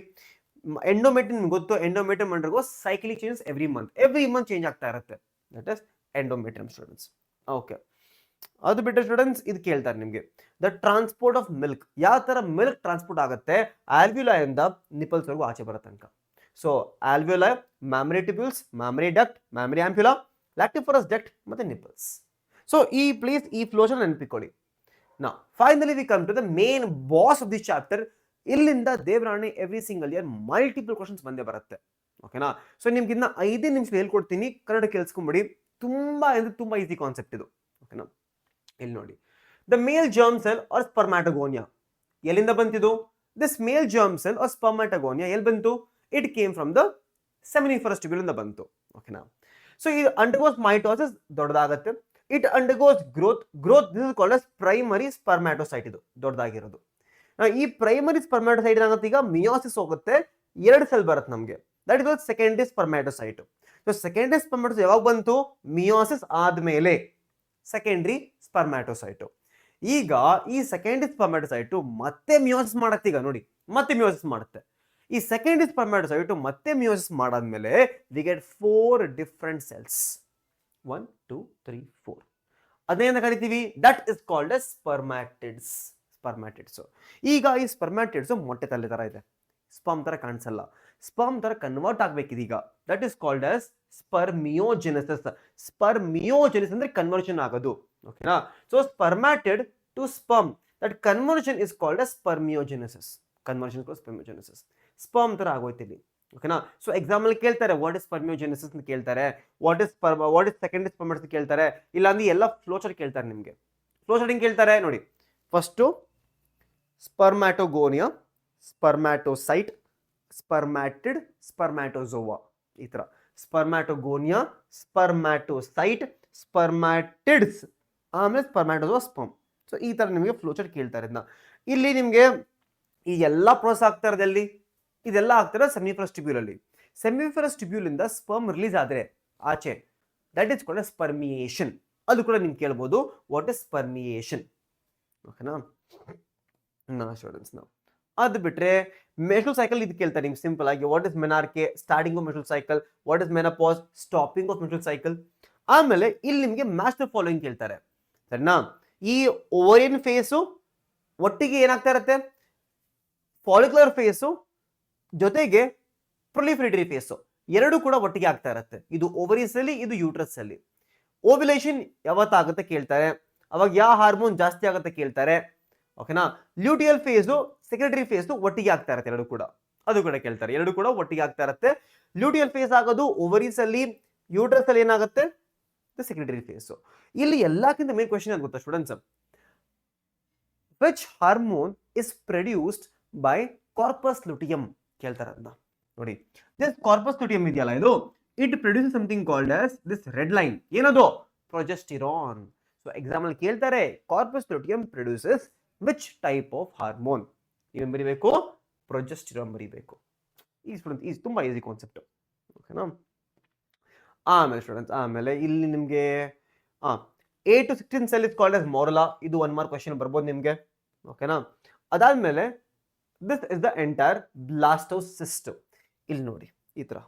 ಎಂಡೋಮೆಟ್ರಿಯಂ ಗೊತ್ತು, endometrium undergo cyclic changes every month change ಆಗ್ತಾ ಇರುತ್ತೆ. That is endometrium students. Okay, ಅದು ಬಿಟ್ಟರೆ ಸ್ಟೂಡೆಂಟ್ಸ್ ಇದು ಕೇಳ್ತಾರೆ ನಿಮಗೆ ದ ಟ್ರಾನ್ಸ್ಪೋರ್ಟ್ ಆಫ್ ಮಿಲ್ಕ್. ಯಾವ ತರ ಮಿಲ್ಕ್ ಟ್ರಾನ್ಸ್ಪೋರ್ಟ್ ಆಗುತ್ತೆ? ಆಲ್ವ್ಯುಲೈ ಇಂದ ನಿಪಲ್ಸ್ ವರೆಗೂ ಆಚೆ ಬರೋ ತನಕ. So alveoli, mammary tubules, mammary duct, mammary ampulla, lactiferous duct ಮತ್ತೆ ನಿಪಲ್ಸ್. ಸೊ ಈ ಪ್ಲೀಸ್ ಈ ಫ್ಲೋಶನ್ ನೆನಪಿಕೊಳ್ಳಿ. ನಾ finally we come to the main boss of this chapter. ಇಲ್ಲಿಂದ ದೇವರಾಣಿ every single year multiple questions ಬಂದೇ ಬರುತ್ತೆ. ಓಕೆನಾ? ಸೊ ನಿಮ್ಗೆ ಇನ್ನ 5 ನಿಮಿಷ ಹೇಳ್ಕೊಡ್ತೀನಿ, ಕನ್ನಡ ಕೇಳಿಸ್ಕೊಂಬಿಡಿ. ತುಂಬಾ ಈಸಿ ಕಾನ್ಸೆಪ್ಟ್ ಇದು. ಓಕೆನಾ? ಇಲ್ಲಿ ನೋಡಿ, the male germ cell or spermatogonia ಎಲ್ಲಿಂದ ಬಂತಿದು? This male germ cell or spermatogonia ಎಲ್ಲಿ ಬಂತು? It came from the seminiferous tubule ಇಂದ ಬಂತು. ಓಕೆನಾ? ಸೊ ಇದು ಅಂಡರ್ಗೋಸ್ ಮೈಟೋಸಿಸ್, ದೊಡ್ಡದಾಗತ್ತೆ. It undergoes growth this is called as primary spermatocyte. ಇದು ದೊಡ್ಡದಾಗಿರೋದು. ಈ ಪ್ರೈಮರಿ ಸ್ಪರ್ಮ್ಯಾಟೋಸೈಟ್ ಏನಾಗುತ್ತೆ? ಈಗ ಮಿಯೋಸಿಸ್ ಹೋಗುತ್ತೆ, 2 ಸೆಲ್ ಬರುತ್ತೆ ನಮಗೆ. That is secondary spermatocyte. So secondary spermatocyte ಯಾವಾಗ ಬಂತು? ಮಿಯೋಸಿಸ್ ಆದ್ಮೇಲೆ. Secondary spermatocyte. ಈಗ ಈ ಸೆಕೆಂಡ್ರಿ ಸ್ಪರ್ಮ್ಯಾಟೋಸೈಟು ಮತ್ತೆ ಮಿಯೋಸಿಸ್ ಮಾಡತ್ತೆ. ಈಗ ನೋಡಿ, ಮತ್ತೆ ಮಿಯೋಸಿಸ್ ಮಾಡುತ್ತೆ. ಈ ಸೆಕೆಂಡ್ರಿ ಸ್ಪರ್ಮ್ಯಾಟೋಸೈಟು ಮತ್ತೆ ಮಿಯೋಸಿಸ್ ಮಾಡಾದ್ಮೇಲೆ ವಿ ಗೆಟ್ 4 ಡಿಫ್ರೆಂಟ್ ಸೆಲ್ಸ್. 1 2 3 4. ಅದೇನ ಕರಿತೀವಿ? That is called as spermatids. ಈಗ ಈ ಸ್ಪರ್ಮ್ಯಾಟಿಡ್ಸ್ ಮೊಟ್ಟೆ ತಲೆ ತರ ಇದೆ, ಸ್ಪರ್ಮ್ ತರ ಕಾಣಿಸಲ್ಲ. ಸ್ಪರ್ಮ್ ತರ ಕನ್ವರ್ಟ್ ಆಗ್ಬೇಕಿದೀಗ. That is called as spermiogenesis. Spermiogenesis ಅಂದ್ರೆ ಕನ್ವರ್ಷನ್ ಆಗೋದು. ಓಕೆನಾ? So spermatid to sperm, that conversion is called as spermiogenesis. Sperm ತರ ಆಗೋಯ್ತಿಲ್ಲಿ. ಓಕೆನಾ? ಸೊ ಎಕ್ಸಾಂಪಲ್ ಕೇಳ್ತಾರೆ, ವಾಟ್ ಇಸ್ ಸ್ಪರ್ಮಿಯೋಜೆನೆಸಿಸ್ ಅಂತ ಕೇಳ್ತಾರೆ, ವಾಟ್ ಇಸ್ ಸೆಕೆಂಡರಿ ಸ್ಪರ್ಮ್ಯಾಟಿಡ್ಸ್ ಕೇಳ್ತಾರೆ, ಇಲ್ಲ ಅಂದ್ರೆ ಎಲ್ಲ ಫ್ಲೋ ಚಾರ್ಟ್ ಕೇಳ್ತಾರೆ ನಿಮಗೆ. ಫ್ಲೋ ಚಾರ್ಟ್ ಕೇಳ್ತಾರೆ ನೋಡಿ. ಫಸ್ಟ್ ಸ್ಪರ್ಮ್ಯಾಟೋಗೋನಿಯಾ, ಸ್ಪರ್ಮ್ಯಾಟೋಸೈಟ್, ಸ್ಪರ್ಮ್ಯಾಟಿಡ್, ಸ್ಪರ್ಮ್ಯಾಟೋಜೋವಾ. ಈ ತರ ಸ್ಪರ್ಮ್ಯಾಟೋಗೋನಿಯಾ, ಸ್ಪರ್ಮ್ಯಾಟೋಸೈಟ್, ಸ್ಪರ್ಮ್ಯಾಟಿಡ್ಸ್, ಆಮೇಲೆ ಸ್ಪರ್ಮ್ಯಾಟೋಜೋವಾ, ಸ್ಪರ್ಮ್. ಸೊ ಈ ತರ ನಿಮಗೆ ಫ್ಲೋ ಚಾರ್ಟ್ ಕೇಳ್ತಾರೆ. ಇದನ್ನ ಇಲ್ಲಿ ನಿಮಗೆ ಈ ಎಲ್ಲ ಪ್ರೋಸೆಸ್ ಆಗ್ತಾ ಇರೋದಲ್ಲಿ ಇದೆಲ್ಲ ಆಗ್ತಾರೆ ಸೆಮಿಫರಸ್ ಟ್ಯೂಬ್ಯೂಲ್ ಅಲ್ಲಿ. ಸೆಮಿಫರಸ್ ಟ್ಯೂಬ್ಯೂಲ್ ಇಂದ ಸ್ಪರ್ಮ್ ರಿಲೀಸ್ ಆದ್ರೆ ಆಚೆ, ದಟ್ ಇಸ್ ಕಾಲ್ಡ್ ಸ್ಪರ್ಮಿಯೇಷನ್. ಅದು ಕೂಡ ನಿಮ್ಗೆ ಕೇಳ್ಬೋದು, ವಾಟ್ ಇಸ್ ಸ್ಪರ್ಮಿಯೇಷನ್. ಓಕೆನಾ? ಸ್ಟೂಡೆಂಟ್ಸ್ ನಾವು ಅದು ಬಿಟ್ರೆ ಮೆನ್ಸ್ಟ್ರುಯಲ್ ಸೈಕಲ್ ಇದು ಕೇಳ್ತಾರೆ ನಿಮ್ಗೆ ಸಿಂಪಲ್ ಆಗಿ. What is menarche, starting of menstrual cycle. What is menopause, stopping of menstrual cycle. ಆಮೇಲೆ ಇಲ್ಲಿ ನಿಮಗೆ ಮ್ಯಾಚ್ ದ ಫಾಲೋಯಿಂಗ್ ಕೇಳ್ತಾರೆ, ಸರಿನಾ? ಈ ಓವರಿಯನ್ ಫೇಸು ಒಟ್ಟಿಗೆ ಏನಾಗ್ತಾ ಇರುತ್ತೆ, ಫಾಲಿಕ್ಯುಲರ್ ಫೇಸು ಜೊತೆಗೆ ಪ್ರೊಲಿಫರೇಟರಿ ಫೇಸು ಎರಡು ಕೂಡ ಒಟ್ಟಿಗೆ ಆಗ್ತಾ ಇರುತ್ತೆ. ಇದು ಓವರೀಸ್ ಅಲ್ಲಿ, ಇದು ಯೂಟ್ರಸ್ ಅಲ್ಲಿ. ಓವ್ಯುಲೇಷನ್ ಯಾವತ್ತಾಗುತ್ತೆ ಕೇಳ್ತಾರೆ, ಅವಾಗ ಯಾವ ಹಾರ್ಮೋನ್ ಜಾಸ್ತಿ ಆಗುತ್ತೆ ಕೇಳ್ತಾರೆ. ಓಕೆನಾ? ಲ್ಯೂಟಿಯಲ್ ಫೇಸು ಸೆಕ್ರೆಟರಿ ಫೇಸು ಒಟ್ಟಿಗೆ ಆಗ್ತಾ ಇರುತ್ತೆ ಎರಡು ಕೂಡ, ಅದು ಕೂಡ ಕೇಳ್ತಾರೆ. ಎರಡು ಕೂಡ ಒಟ್ಟಿಗೆ ಆಗ್ತಾ ಇರುತ್ತೆ. ಲ್ಯೂಟಿಯಲ್ ಫೇಸ್ ಆಗೋದು ಓವರೀಸ್ ಅಲ್ಲಿ, ಯೂಟ್ರಸ್ ಅಲ್ಲಿ ಏನಾಗುತ್ತೆ ಸೆಕ್ರೆಟರಿ ಫೇಸು. ಇಲ್ಲಿ ಎಲ್ಲಕ್ಕಿಂತ ಮೇನ್ ಕ್ವೆಶ್ಚನ್ ಏನ್ ಗೊತ್ತಾ students, which hormone is produced by corpus luteum ಕೇಳ್ತಾರೆ ಅದನ್ನ ನೋಡಿ. ದಿಸ್ ಕಾರ್ಪಸ್ ಲುಟಿಯಂ ಇದೆಯಲ್ಲ, ಇದು it produce something called as this red line. ಏನದು? ಪ್ರೊಜೆಸ್ಟಿರಾನ್. ಸೊ ಎಕ್ಸಾಂಪಲ್ ಕೇಳ್ತಾರೆ, corpus luteum produces which type of hormone? ಏನು ಬರೀಬೇಕು? ಪ್ರೊಜೆಸ್ಟಿರಾನ್ ಬರೀಬೇಕು. ಈ ಸ್ಟೂಡೆಂಟ್ ಇದು ತುಂಬಾ ಈಸಿ ಕಾನ್ಸೆಪ್ಟ್. ಓಕೆನಾ? ಆಮೇಲೆ ಸ್ಟೂಡೆಂಟ್ಸ್, ಆಮೇಲೆ ಇಲ್ಲಿ ನಿಮಗೆ 8 to 16 cell is called as morula. ಇದು 1 ಮಾರ್ಕ್ ಕ್ವೆಶ್ಚನ್ ಬರ್ಬೋದು ನಿಮಗೆ. ಓಕೆನಾ? ಅದಾದ್ಮೇಲೆ this is the entire blastocyst. ಇಲ್ಲಿ ನೋಡಿ ಈ ತರ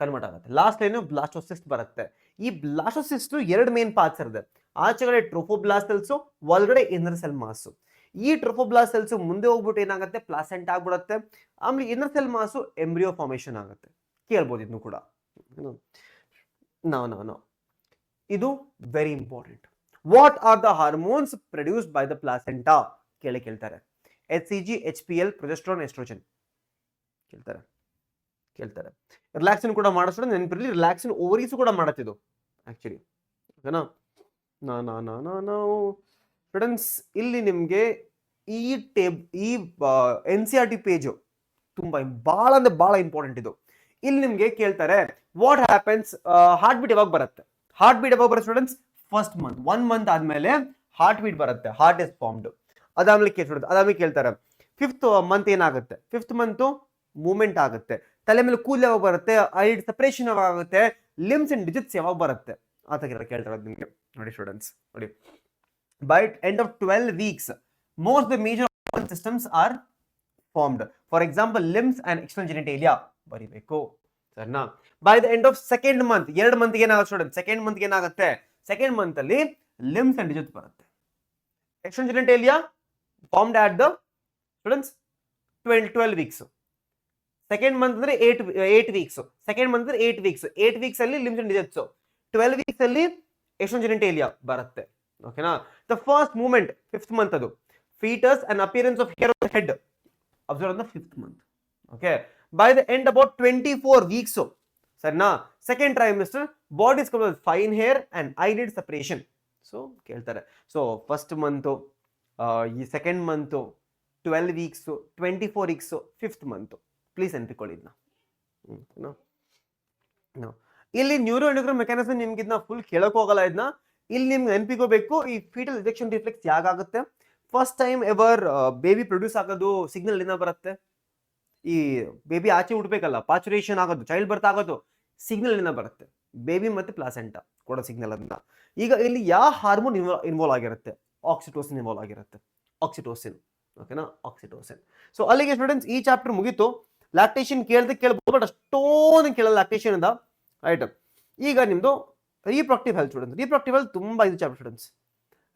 ಕನ್ವರ್ಟ್ ಆಗುತ್ತೆ. ಲಾಸ್ಟ್ ಲೈನ್ ಬ್ಲಾಸ್ಟೋಸಿಸ್ಟ್ ಬರುತ್ತೆ. ಈ ಬ್ಲಾಸ್ಟೋಸಿಸ್ಟ್ 2 ಮೇನ್ ಪಾರ್ಟ್ಸ್ ಇರುತ್ತೆ. ಆಚೆಗಡೆ ಟ್ರೋಫೋಬ್ಲಾಸ್ಟ್ ಸೆಲ್ಸ್, ಒಳಗಡೆ ಇನ್ನರ್ ಸೆಲ್ ಮಾಸು. ಈ ಟ್ರೋಫೋಬ್ಲಾಸ್ಟ್ ಸೆಲ್ಸ್ ಮುಂದೆ ಹೋಗ್ಬಿಟ್ಟು ಏನಾಗುತ್ತೆ, ಪ್ಲಾಸೆಂಟ್ ಆಗ್ಬಿಡುತ್ತೆ. ಆಮೇಲೆ ಇನ್ನರ್ ಸೆಲ್ ಮಾಸು ಎಂಬ್ರಿಯೋ ಫಾರ್ಮೇಶನ್ ಆಗುತ್ತೆ. ಕೇಳ್ಬೋದು ಇದನ್ನು ಕೂಡ. ನೋ ಇದು very important. What are the hormones produced by the placenta ಕೇಳ್ತಾರೆ. HCG, HPL, ಪ್ರೊಜೆಸ್ಟ್ರಾನ್, ಎಸ್ಟ್ರೋಜನ್ ಕೇಳ್ತಾರೆ. ರಿಲ್ಯಾಕ್ಸನ್ ಕೂಡ ಮಾಡಿಸ್ತಾರೆ. ನೆನಪಿರಲಿ, ರಿಲ್ಯಾಕ್ಸನ್ ಓವರೀಸ್ ಕೂಡ ಮಾಡತ್ತಿದ್ದು ಆಕ್ಚುಲಿ. ಓಕೆನಾ? ಸ್ಟೂಡೆಂಟ್ಸ್, ಇಲ್ಲಿ ನಿಮಗೆ ಈ NCERT ಪೇಜು ತುಂಬಾ ಬಹಳ ಇಂಪಾರ್ಟೆಂಟ್ ಇದು. ಇಲ್ಲಿ ನಿಮ್ಗೆ ಕೇಳ್ತಾರೆ, ವಾಟ್ ಹ್ಯಾಪನ್ಸ್, ಹಾರ್ಟ್ ಬೀಟ್ ಯಾವಾಗ ಬರುತ್ತೆ? ಹಾರ್ಟ್ ಬೀಟ್ ಯಾವಾಗ ಬರುತ್ತೆ ಸ್ಟೂಡೆಂಟ್ಸ್? First month. 1 ಮಂತ್ ಆದ್ಮೇಲೆ ಹಾರ್ಟ್ ಬೀಟ್ ಬರುತ್ತೆ, ಹಾರ್ಟ್ ಇಸ್ ಫಾರ್ಮ್ಡ್. ಅದಾದ್ಮೇಲೆ ಕೇಳ್ತಾರೆ 5th ಮಂತ್ ಏನಾಗುತ್ತೆ? 5th ಮಂತ್ ಮೂವ್ಮೆಂಟ್ ಆಗುತ್ತೆ. ತಲೆ ಮೇಲೆ ಕೂದಲು ಯಾವಾಗ ಬರುತ್ತೆ? ಐಡ್ ಸಪರೇಷನ್ ಯಾವಾಗ ಆಗುತ್ತೆ? ಲಿಮ್ಸ್ ಅಂಡ್ ಡಿಜಿಟ್ಸ್ ಯಾವಾಗ ಬರುತ್ತೆ? ಆ ತರ ಕೇಳ್ತಾರೆ ನಿಮ್ಗೆ. ನೋಡಿ ಸ್ಟೂಡೆಂಟ್ಸ್, ನೋಡಿ, by end of 12 weeks most the major organ systems are formed. For example, limbs and external genitalia ಬರಿಬೇಕು, ಸರಿನಾ? By the end of 2nd month, 2 month ಏನಾಗುತ್ತೆ ಸ್ಟೂಡೆಂಟ್? 2nd ಮಂತ್ ಏನಾಗುತ್ತೆ? 2nd ಮಂತ್ ಅಲ್ಲಿ ಲಿಮ್ಸ್ ಅಂಡ್ ಡಿಜಿಟ್ಸ್ ಬರುತ್ತೆ. External genitalia formed at the students 12 weeks. 2nd month ಅಂದ್ರೆ 8 weeks. 2nd month ಅಂದ್ರೆ 8 weeks. 8 weeks ಅಲ್ಲಿ limbs and digits. 12 weeks ಅಲ್ಲಿ external ಜೆನಿಟೇಲಿಯಾ ಬರುತ್ತೆ. ಓಕೆನಾ? The first movement 5th month, ಅದು fetus and appearance of hair on the head observed on the 5th month. Okay, by the end about 24 weeks, ಸರಿನಾ? 2nd trimester, body is covered with fine hair and eyelid separation. So ಕೇಳ್ತಾರೆ. So first month, ಈ 2nd month, 12 weeks, 24 weeks, 5th month. Please ನೆನ್ಪಿಕೊಳ್ಳಿ ಇದನ್ನ. ಇಲ್ಲಿ neuro endocrine mechanism ನಿಮ್ಗೆ ಇದನ್ನ full ಕೇಳಕ್ ಹೋಗಲ್ಲ. ಇದನ್ನ ಇಲ್ಲಿ ನಿಮ್ಗೆ ನೆನಪಿಗೋಬೇಕು, ಈ ಫೀಟಲ್ ರಿಜೆಕ್ಷನ್ ರಿಫ್ಲೆಕ್ಸ್ ಯಾಕಾಗುತ್ತೆ. First time ever baby produce ಆಗೋದು ಸಿಗ್ನಲ್ ಏನ ಬರುತ್ತೆ? ಈ ಬೇಬಿ ಆಚೆ ಹುಡ್ಬೇಕಲ್ಲ, ಪಾಚುರೇಷನ್ ಆಗೋದು, ಚೈಲ್ಡ್ ಬರ್ತ್ ಆಗೋದು ಸಿಗ್ನಲ್ ಏನ ಬರುತ್ತೆ? ಬೇಬಿ ಮತ್ತು ಪ್ಲಾಸೆಂಟಾ ಕೊಡೋ ಸಿಗ್ನಲ್ ಅದನ್ನ. ಈಗ ಇಲ್ಲಿ ಯಾವ ಹಾರ್ಮೋನ್ ಇನ್ವಾಲ್ವ್ ಆಗಿರುತ್ತೆ? ಆಕ್ಸಿಟೋಸಿನ್ ಇನ್ವಾಲ್ವ್ ಆಗಿರುತ್ತೆ. ಆಕ್ಸಿಟೋಸಿನ್, ಓಕೆನಾ, ಆಕ್ಸಿಟೋಸಿನ್. ಸೊ ಅಲ್ಲಿಗೆ ಸ್ಟೂಡೆಂಟ್ಸ್ ಈ ಚಾಪ್ಟರ್ ಮುಗೀತು. ಲ್ಯಾಕ್ಟೇಷನ್ ಕೇಳ್ಬೋದು, ಬಟ್ ಅಷ್ಟೊಂದು ಕೇಳಲ್ಲ ಲ್ಯಾಕ್ಟೇಷನ್ ಇಂದ, ರೈಟ್. ಈಗ ನಿಮ್ದು reproductive health students. Reproductive health ತುಂಬಾ ಇದು ಚಾಪ್ಟರ್ ಸ್ಟೂಡೆಂಟ್ಸ್.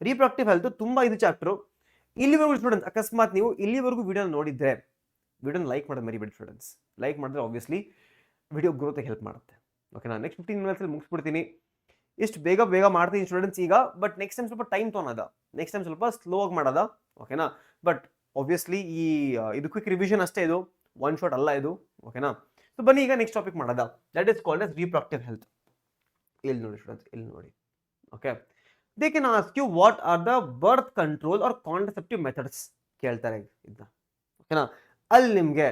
ರೀಪ್ರೊಡಕ್ಟಿವ್ ಹೆಲ್ತ್ ತುಂಬಾ ಇದು ಚಾಪ್ಟರ್. ಇಲ್ಲಿವರೆಗೂ ಸ್ಟೂಡೆಂಟ್ಸ್ ಅಕಸ್ಮಾತ್ ನೀವು ಇಲ್ಲಿವರೆಗೂ ವಿಡಿಯೋ ನೋಡಿದ್ರೆ ವಿಡಿಯೋನ ಲೈಕ್ ಮಾಡೋದು ಮರಿಬೇಡಿ ಸ್ಟೂಡೆಂಟ್ಸ್. ಲೈಕ್ ಮಾಡಿದ್ರೆ ಆಬ್ವಿಯಸ್ಲಿ ವಿಡಿಯೋ ಗ್ರೋತ್ಗೆ ಹೆಲ್ಪ್ ಮಾಡುತ್ತೆ. ಓಕೆನಾ, ನೆಕ್ಸ್ಟ್ 15 ಮಿನಿಟ್ಸಲ್ಲಿ ಮುಗಿಸ್ಬಿಡ್ತೀನಿ. ಇಷ್ಟು ಬೇಗ ಮಾಡ್ತೀನಿ ಸ್ಟೂಡೆಂಟ್ಸ್ ಈಗ. ಬಟ್ ನೆಕ್ಸ್ಟ್ ಟೈಮ್ ಸ್ವಲ್ಪ ಟೈಮ್ ತೊಗೊಳೋದ, ನೆಕ್ಸ್ಟ್ ಟೈಮ್ ಸ್ವಲ್ಪ ಸ್ಲೋ ಆಗಿ ಮಾಡೋದ, ಓಕೆನಾ. ಬಟ್ ಆಬ್ವಿಯಸ್ಲಿ ಇದು ಕ್ವಿಕ್ ರಿವಿಷನ್ ಅಷ್ಟೇ, ಇದು ಒನ್ ಶಾಟ್ ಅಲ್ಲ ಇದು, ಓಕೆನಾ. ಸೊ ಬನ್ನಿ ಈಗ ನೆಕ್ಸ್ಟ್ ಟಾಪಿಕ್ ಮಾಡೋದ. That is called as reproductive health. ಇಲ್ಲಿ ನೋಡಿ ಸ್ಟೂಡೆಂಟ್ಸ್, ಇಲ್ಲಿ ನೋಡಿ. Okay, they can ask you what are the birth control or contraceptive methods ಕೇಳ್ತಾರೆ ಇದನ್ನ, ಓಕೆನಾ. ಅಲ್ಲಿ ನಿಮಗೆ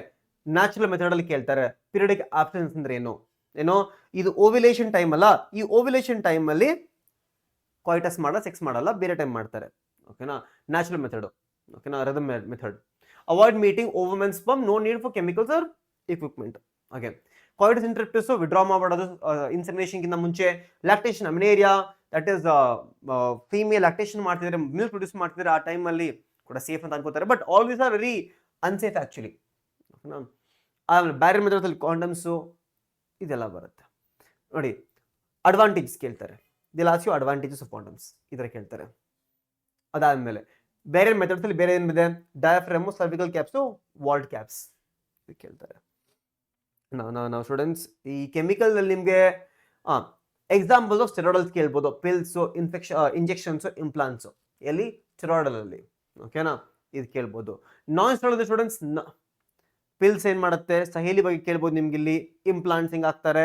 ನ್ಯಾಚುರಲ್ ಮೆಥಡ್ ಅಲ್ಲಿ ಕೇಳ್ತಾರೆ ಪೀರಿಯಡಿಕ್ ಆಬ್ಸೆನ್ಸ್ ಅಂದ್ರೆ ಏನೋ ಇದು ಓವ್ಯುಲೇಷನ್ ಟೈಮ್ ಅಲ್ಲ. ಈ ಓವ್ಯುಲೇಷನ್ ಟೈಮ್ ಅಲ್ಲಿ ಕಾಯ್ಟಸ್ ಮಾಡಲ್ಲ, ಸೆಕ್ಸ್ ಮಾಡಲ್ಲ, ಬೇರೆ ಟೈಮ್ ಮಾಡ್ತಾರೆ, ಓಕೆನಾ. ನ್ಯಾಚುರಲ್ ಮೆಥಡ್, ಓಕೆನಾ, ರಿದಮ್ ಮೆಥಡ್. ಅವಾಯ್ಡ್ ಮೀಟಿಂಗ್ ಓವರ್ಮೆನ್ sperm, no need for chemicals or equipment. Okay, coitus interruptus withdraw ಮಾಡೋದು ಇನ್ಸೆಮಿನೇಷನ್ ಗಿಂತ ಮುಂಚೆ. Lactation amenorrhea, that is female lactation ಮಾಡ್ತಿದ್ರೆ, ಮಿಲ್ಕ್ ಪ್ರೊಡ್ಯೂಸ್ ಮಾಡ್ತಿದ್ರೆ ಆ ಟೈಮ್ ಅಲ್ಲಿ ಕೂಡ ಸೇಫ್ ಅಂತ ಅನ್ಕೋತಾರೆ. But all these are very unsafe actually, ಓಕೆನಾ. ಆಮೇಲೆ ಬ್ಯಾರಿಯರ್ ಮೆಥಡ್ಸ್ ಕಾಂಡಮ್ಸು ಇದೆಲ್ಲ ಬರುತ್ತೆ ನೋಡಿ. ಅಡ್ವಾಂಟೇಜಸ್ ಕೇಳ್ತಾರೆ, they'll ask you advantages of condoms, ಇದರ ಕೇಳ್ತಾರೆ. ಅದಾದ್ಮೇಲೆ ಬೇರೆ ಮೆಥಡ್ಸ್ ಅಲ್ಲಿ ಬೇರೆ ಏನಿದೆ, diaphragm, cervical caps, vault caps ಕೇಳ್ತಾರೆ. ನಾವು ಸ್ಟೂಡೆಂಟ್ಸ್ ಈ ಕೆಮಿಕಲ್ ಅಲ್ಲಿ ನಿಮಗೆ ಎಕ್ಸಾಂಪಲ್ಸ್ ಆಫ್ ಸ್ಟೆರಾಯ್ಡ್ಸ್ ಕೇಳ್ಬೋದು. ಪಿಲ್ಸ್, ಇಂಜೆಕ್ಷನ್ಸ್, ಇಂಪ್ಲಾಂಟ್ಸ್, ಎಲ್ಲಿ ಸ್ಟೆರಾಯ್ಡ್ ಅಲ್ಲಿ, ಓಕೆನಾ, ಇದು ಕೇಳ್ಬೋದು. ನಾನ್ ಸ್ಟೆರಾಯ್ಡ್ ಸ್ಟೂಡೆಂಟ್ಸ್ ಪಿಲ್ಸ್ ಏನ್ ಮಾಡುತ್ತೆ, ಸಹೇಲಿ ಬಗ್ಗೆ ಕೇಳ್ಬೋದು ನಿಮ್ಗೆ, ಇಲ್ಲಿ ಇಂಪ್ಲಾಂಟ್ಸ್ ಹಿಂಗ್ ಆಗ್ತಾರೆ,